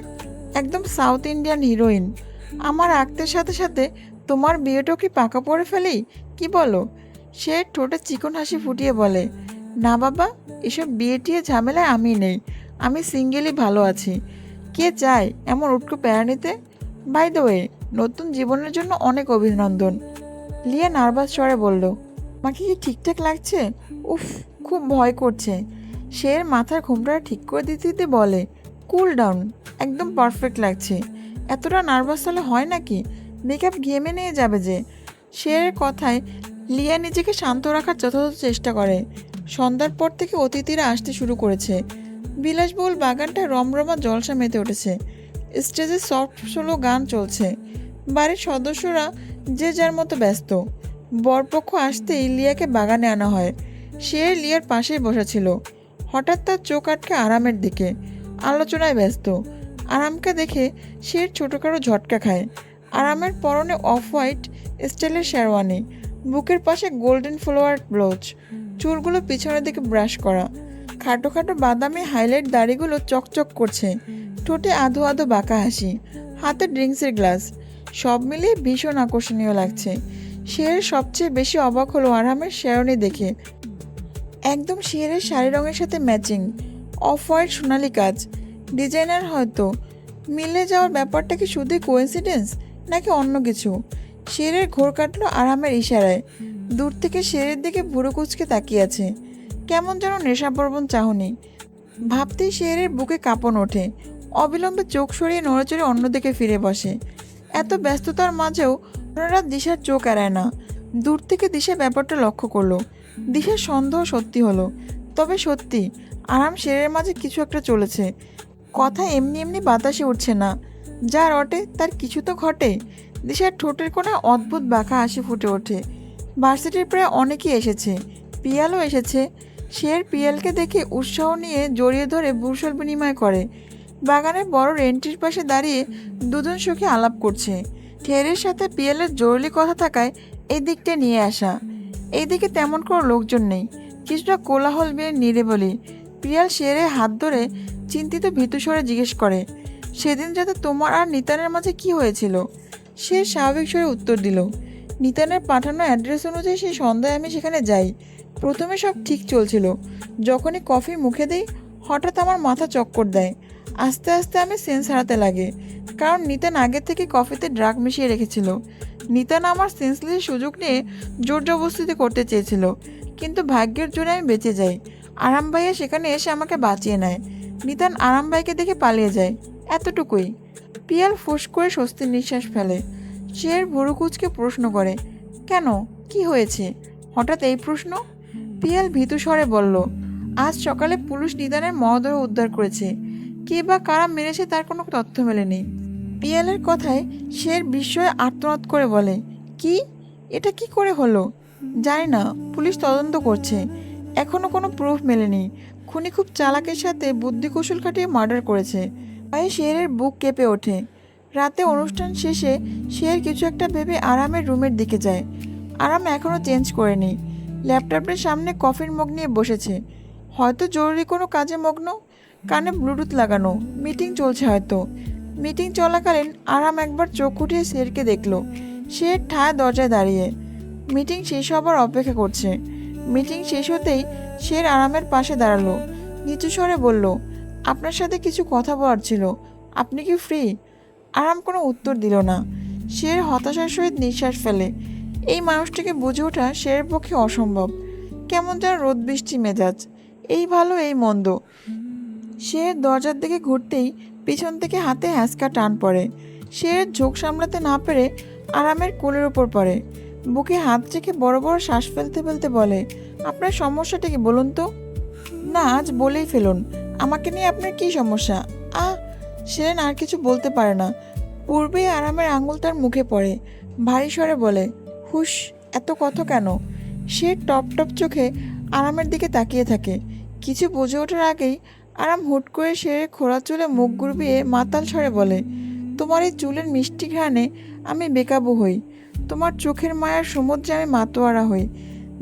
একদম সাউথ ইন্ডিয়ান হিরোইন। আমার আঁকতের সাথে সাথে তোমার বিয়েটাও কি পাকা পড়ে ফেলি, কি বলো? সে ঠোঁটে চিকন হাসি ফুটিয়ে বলে, না বাবা, এসব বিয়ে টিয়ে ঝামেলায় আমি নেই, আমি সিঙ্গেলই ভালো আছি। কে চায় এমন উটকো প্যারা নিতে? বাই দ্য ওয়ে, নতুন জীবনের জন্য অনেক অভিনন্দন। লিয়া নার্ভাস স্বরে বলল, আমাকে কি ঠিকঠাক লাগছে? উফ, খুব ভয় করছে। শের মাথার ঘোমটা ঠিক করে দিতে দিতে বলে, কুল ডাউন, একদম পারফেক্ট লাগছে। এতটা নার্ভাস হলে হয় নাকি? মেকআপ ঘেমে নিয়ে যাবে যে। শের কথায় লিয়া নিজেকে শান্ত রাখার যথাযথ চেষ্টা করে। সন্ধ্যার পর থেকে অতিথিরা আসতে শুরু করেছে। বিলাসবহুল বাগানটা রমরমা জলসা মেতে উঠেছে। স্টেজে সফট সোলো গান চলছে। বাড়ির সদস্যরা যে যার মতো ব্যস্ত। বরপক্ষ আসতেই লিয়াকে বাগানে আনা হয়। সে লিয়ার পাশেই বসেছিল। হঠাৎ তার চোখ আটকে আরামের দিকে। আলোচনায় ব্যস্ত। আরামকে দেখে সে ছোটোখাটো ঝটকা খায়। আরামের পরনে অফ হোয়াইট স্টাইলের শেরওয়ানি, বুকের পাশে গোল্ডেন ফ্লোয়ার ব্লাউজ, চুলগুলো পিছনের দিকে ব্রাশ করা, খাটো খাটো বাদামি হাইলাইট দাড়িগুলো চকচক করছে, ঠোঁটে আধো আধো বাঁকা হাসি, হাতে ড্রিঙ্কসের গ্লাস। সব মিলিয়ে ভীষণ আকর্ষণীয় লাগছে। শের সবচেয়ে বেশি অবাক হলো আরামের শেরওয়ানি দেখে। একদম শেরের শাড়ি রঙের সাথে ম্যাচিং, অফ হোয়াইট সোনালি কাজ। ডিজাইনার হয়তো। মিলে যাওয়ার ব্যাপারটা কি শুধুই কোইন্সিডেন্স নাকি অন্য কিছু? শেরের ঘোর কাটলো আরামের ইশারায়। দূর থেকে শেরের দিকে ভুরু কুচকে তাকিয়ে আছে, কেমন যেন নেশাপ্রবণ চাহনি। ভাবতেই শেরের বুকে কাঁপন ওঠে। অবিলম্বে চোখ সরিয়ে নড়েচড়ে অন্যদিকে ফিরে বসে। এত ব্যস্ততার মাঝেও ওনারা দিশার চোখ এড়ায় না। দূর থেকে দিশা ব্যাপারটা লক্ষ্য করলো। দিশার সন্দেহ সত্যি হলো। তবে সত্যি আরাম শেরের মাঝে কিছু একটা চলেছে। কথা এমনি এমনি বাতাসে উঠছে না। যা রটে তার কিছু তো ঘটে। দিশার ঠোঁটের কোণায় অদ্ভুত বাঁকা হাসি ফুটে ওঠে। ভার্সিটির প্রায় অনেকেই এসেছে। পিয়ালও এসেছে। শের পিয়ালকে দেখে উৎসাহ নিয়ে জড়িয়ে ধরে বুরসল বিনিময় করে। বাগানের বড় রেন্টির পাশে দাঁড়িয়ে দুজন সুখে আলাপ করছে। ঠেরের সাথে পিয়ালের জরুরি কথা থাকায় এই দিকটা নিয়ে আসা। এইদিকে তেমন কোনো লোকজন নেই। কিছুটা কোলাহল বেয়ে নিরিবিলি। পিয়াল শেরে হাত ধরে চিন্তিত ভীতুস্বরে জিজ্ঞেস করে, সেদিন যাতে তোমার আর নিতানের মাঝে কি হয়েছিল? সে স্বাভাবিক স্বরে উত্তর দিল, নিতানের পাঠানো অ্যাড্রেস অনুযায়ী সেই সন্ধ্যায় আমি সেখানে যাই। প্রথমে সব ঠিক চলছিল। যখনই কফি মুখে দিই হঠাৎ আমার মাথা চক্কর দেয়। আস্তে আস্তে আমি সেন্স হারাতে লাগে। কারণ নিতান আগে থেকে কফিতে ড্রাগ মিশিয়ে রেখেছিল। নিতান আমার সেন্সলেসের সুযোগ নিয়ে জোর জবরদস্তি করতে চেয়েছিল, কিন্তু ভাগ্যের জোরে আমি বেঁচে যাই। আরাম ভাইয়া সেখানে এসে আমাকে বাঁচিয়ে নেয়। নিতান আরাম ভাইকে দেখে পালিয়ে যায়, এতটুকুই। পিয়াল ফুস করে স্বস্তির নিঃশ্বাস ফেলে। শের ভুরু কুচকে প্রশ্ন করে, কেন, কি হয়েছে? হঠাৎ এই প্রশ্ন? পিয়াল ভীতু স্বরে বলল, আজ সকালে পুলিশ নিদানের মরদেহ উদ্ধার করেছে। কে বা কারা মেরেছে তার কোনো তথ্য মেলেনি। পিয়ালের কথায় শের বিস্ময়ে আর্তনাদ করে বলে, কি? এটা কি করে হলো? জানি না, পুলিশ তদন্ত করছে। এখনো কোনো প্রুফ মেলেনি। খুনি খুব চালাকের সাথে বুদ্ধি কৌশল খাটিয়ে মার্ডার করেছে। তাই শেরের বুক কেঁপে ওঠে। রাতে অনুষ্ঠান শেষে শের কিছু একটা ভেবে আরামের রুমের দিকে যায়। আরাম এখনও চেঞ্জ করেনি। ল্যাপটপের সামনে কফির মগ নিয়ে বসেছে। হয়তো জরুরি কোনো কাজে মগ্ন। কানে ব্লুটুথ লাগানো, মিটিং চলছে হয়তো। মিটিং চলাকালীন আরাম একবার চোখ উঠিয়ে শেরকে দেখলো। সে ঠায় দরজায় দাঁড়িয়ে মিটিং শেষ হবার অপেক্ষা করছে। মিটিং শেষ হতেই শের আরামের পাশে দাঁড়ালো, নিচু স্বরে বলল, আপনার সাথে কিছু কথা বলার ছিল, আপনি কি ফ্রি? আরাম কোনো উত্তর দিল না। শের হতাশার সহিত নিঃশ্বাস ফেলে। এই মানুষটিকে বুঝে ওঠা শেরের পক্ষে অসম্ভব। কেমন যেন রোদ বৃষ্টি মেজাজ, এই ভালো এই মন্দ। সে দরজার দিকে ঘুরতেই পিছন থেকে হাতে হ্যাঁচকা টান পড়ে। সে ঝোঁক সামলাতে না পেরে আরামের কোলের উপর পড়ে। বুকে হাত রেখে বড় বড় শ্বাস ফেলতে ফেলতে বলে, আপনার সমস্যাটা কি বলুন তো? না, আজ বলেই ফেলুন, আমাকে নিয়ে আপনার কি সমস্যা? সেরেন আর কিছু বলতে পারে না। পূর্বেই আরামের আঙুল তার মুখে পড়ে। ভারী স্বরে বলে, হুশ, এত কথা কেন? সে টপ টপ চোখে আরামের দিকে তাকিয়ে থাকে। কিছু বুঝে ওঠার আগেই আরাম হুট করে সেরে খোলা চুলে মুখ গুরবিয়ে মাতাল স্বরে বলে, তোমার এই চুলের মিষ্টি ঘ্রাণে আমি বেকাবু হই, তোমার চোখের মায়ার সমুদ্রে আমি মাতোয়ারা হই,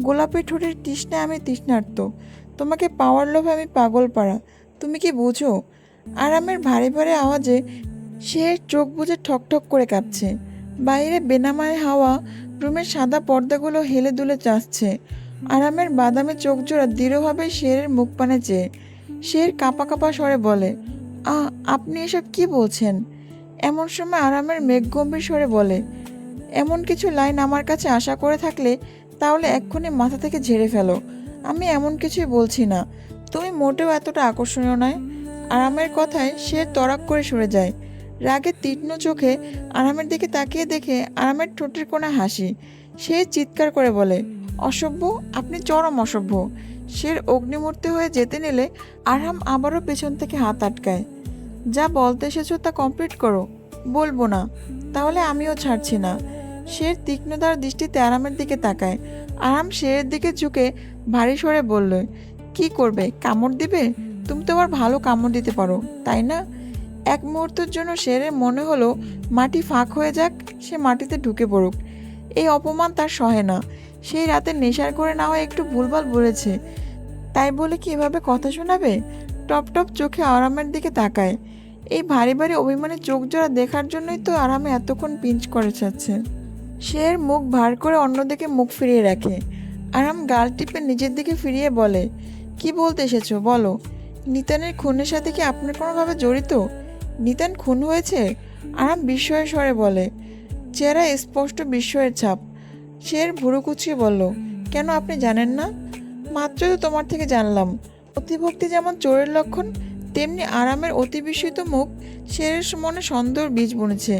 গোলাপি ঠোঁটের তৃষ্ণায় আমি তৃষ্ণার্ত, তোমাকে পাওয়ার লোভে আমি পাগল পাড়া, তুমি কি বুঝো? আরামের ভারী ভারী আওয়াজে সে চোখ বুজে ঠকঠক করে কাঁপছে। বাইরে বেনামায় হাওয়া রুমের সাদা পর্দাগুলো হেলে দুলে চাচ্ছে। আরামের বাদামি চোখ জোড়া দৃঢ়ভাবে শেরের মুখ পানে চেয়ে শের কাঁপা কাঁপা স্বরে বলে, আপনি এসব কি বলছেন? এমন সময় আরামের মেঘগম্ভীর স্বরে বলে, এমন কিছু লাইন আমার কাছে আশা করে থাকলে তাহলে এক্ষুনি মাথা থেকে ঝেড়ে ফেলো। আমি এমন কিছুই বলছি না, তুমি মোটেও এতটা আকর্ষণীয় নয়। আরামের কথায় সে তড়াক করে সরে যায়। রাগে তীক্ষ্ণ চোখে আরামের দিকে তাকিয়ে দেখে আরামের ঠোঁটের কোণে হাসি। সে চিৎকার করে বলে, অসভ্য, আপনি চরম অসভ্য। শের অগ্নিমূর্তি হয়ে যেতে নিলে আরাম আবারও পেছন থেকে হাত আটকায়। যা বলতে এসেছো তা কমপ্লিট করো। বলবো না, তাহলে আমিও ছাড়ছি না। শের তীক্ষ্ণতার দৃষ্টিতে আরামের দিকে তাকায়। আরাম শেরের দিকে ঝুঁকে ভারী স্বরে বলল, কি করবে, কামড় দিবে? তুমি তো আবার ভালো কামড় দিতে পারো, তাই না? এক মুহূর্তের জন্য শেরের মনে হলো মাটি ফাঁক হয়ে যাক, সে মাটিতে ঢুকে পড়ুক। এই অপমান তার সহে না। সেই রাতে নেশার করে না হয় একটু ভুলভাল বলেছে, তাই বলে কি এভাবে কথা শোনাবে? টপ টপ চোখে আরামের দিকে তাকায়। এই ভারী ভারী অভিমানী চোখ জোড়া দেখার জন্যই তো আরামে এতক্ষণ পিঞ্চ করে যাচ্ছে। শের মুখ ভার করে অন্যদিকে মুখ ফিরিয়ে রাখে। আরাম গাল টিপে নিজের দিকে ফিরিয়ে বলে, কি বলতে এসেছো বলো? নিতানের খুনের সাথে কি আপনার কোনোভাবে জড়িত? নিতান খুন হয়েছে? আরাম বিস্ময়ের স্বরে বলে। চেহারায় স্পষ্ট বিস্ময়ের ছাপ। শের ভুরু কুচকে বলল, কেন, আপনি জানেন না? মাত্র তো তোমার থেকে জানলাম। অতিভক্তি যেমন চোরের লক্ষণ, তেমনি আরামের অতি বিস্মিত মুখ শেরের মনে সন্দেহের বীজ বুনেছে।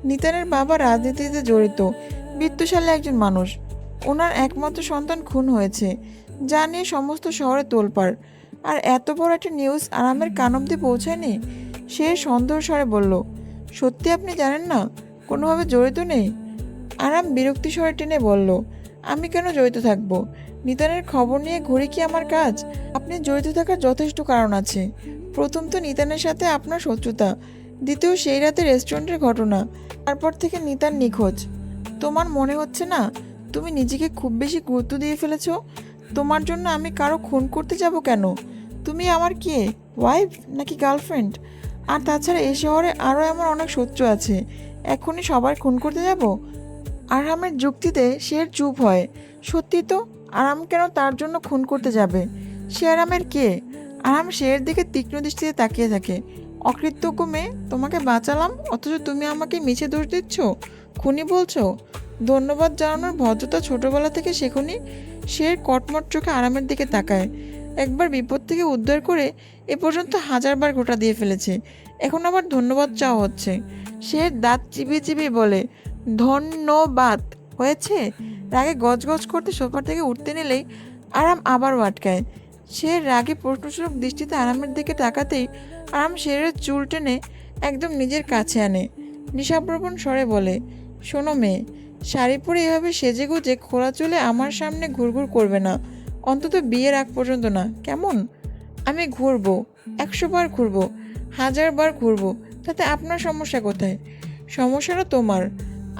নিতানের বাবা রাজনীতিতে জড়িত, বিত্তশালী একজন মানুষ। ওনার একমাত্র সন্তান খুন হয়েছে, যা নিয়ে সমস্ত শহরে তোলপাড়। আর এত বড় একটা নিউজ আরামের কান অব্দি পৌঁছায়নি। সে সন্দেহ স্বরে বলল, সত্যি আপনি জানেন না, কোনোভাবে জড়িত নেই? আরাম বিরক্তি স্বরে টেনে বলল, আমি কেন জড়িত থাকবো? নিতানের খবর নিয়ে ঘুরে কি আমার কাজ? আপনি জড়িত থাকার যথেষ্ট কারণ আছে। প্রথম তো নিতানের সাথে আপনার শত্রুতা, দ্বিতীয় সেই রাতে রেস্টুরেন্টের ঘটনা, তারপর থেকে নিতান নিখোঁজ। তোমার মনে হচ্ছে না তুমি নিজেকে খুব বেশি গুরুত্ব দিয়ে ফেলেছ? তোমার জন্য আমি কারো খুন করতে যাব কেন? তুমি আমার কে, ওয়াইফ নাকি গার্লফ্রেন্ড? আর তাছাড়া এই শহরে আরও এমন অনেক শত্রু আছে, এখনই সবার খুন করতে যাব? আরামের যুক্তিতে শের চুপ হয়। সত্যি তো, আরাম কেন তার জন্য খুন করতে যাবে? সে আরামের কে? আরাম শের দিকে তীক্ষ্ণ দৃষ্টিতে তাকিয়ে থাকে। অকৃতজ্ঞ মেয়ে, তোমাকে বাঁচালাম অথচ তুমি আমাকে মিছে দোষ দিচ্ছ, খুনি বলছো? ধন্যবাদ জানানোর ভদ্রতা ছোটবেলা থেকে শেখনি? শের কটমট চোখে আরামের দিকে তাকায়। একবার বিপদ থেকে উদ্ধার করে এ পর্যন্ত 1000বার গোটা দিয়ে ফেলেছে, এখন আবার ধন্যবাদ চাওয়া হচ্ছে। শের দাঁত চিবিয়ে চিবিয়ে বলে, ধন্যবাদ হয়েছে? রাগে গজগজ করতে সোফা থেকে উঠতে নিলেই আরাম আবারও আটকায়। সে রাগে প্রশ্নসূচক দৃষ্টিতে আরামের দিকে তাকাতেই আরাম শেরের চুল টেনে একদম নিজের কাছে আনে। নিশাপ্রবণ স্বরে বলে, শোনো মেয়ে, শাড়ি পরে এভাবে সেজে গুজে খোলা চুলে আমার সামনে ঘুরঘুর করবে না, অন্তত বিয়ের আগ পর্যন্ত না, কেমন? আমি ঘুরবো, 100 বার ঘুরবো, 1000 বার ঘুরবো, তাতে আপনার সমস্যা কোথায়? সমস্যাটা তোমার।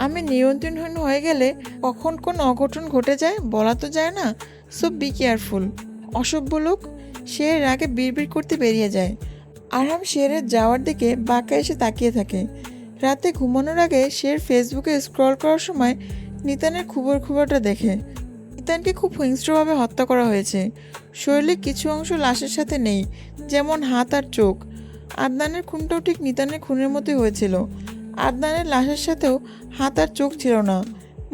আমি নিয়ন্ত্রণহীন হয়ে গেলে কখন কোন অঘটন ঘটে যায় বলা তো যায় না, সো বি কেয়ারফুল। অসভ্য লোক। সে রাগে বিড়বিড় করতে বেরিয়ে যায়। আরহাম শেরের যাওয়ার দিকে বাঁকা এসে তাকিয়ে থাকে। রাতে ঘুমানোর আগে শের ফেসবুকে স্ক্রল করার সময় নিতানের খবরটা দেখে। নিতানকে খুব হিংস্রভাবে হত্যা করা হয়েছে। শরীরে কিছু অংশ লাশের সাথে নেই, যেমন হাত আর চোখ। আদনানের খুনটাও ঠিক নিতানের খুনের মতোই হয়েছিল। আদনানের লাশের সাথেও হাত আর চোখ ছিল না।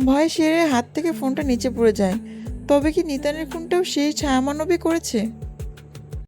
ভয়ে শেরের হাত থেকে ফোনটা নিচে পড়ে যায়। তবে কি নিতানের খুনটাও সেই ছায়ামানবই করেছে?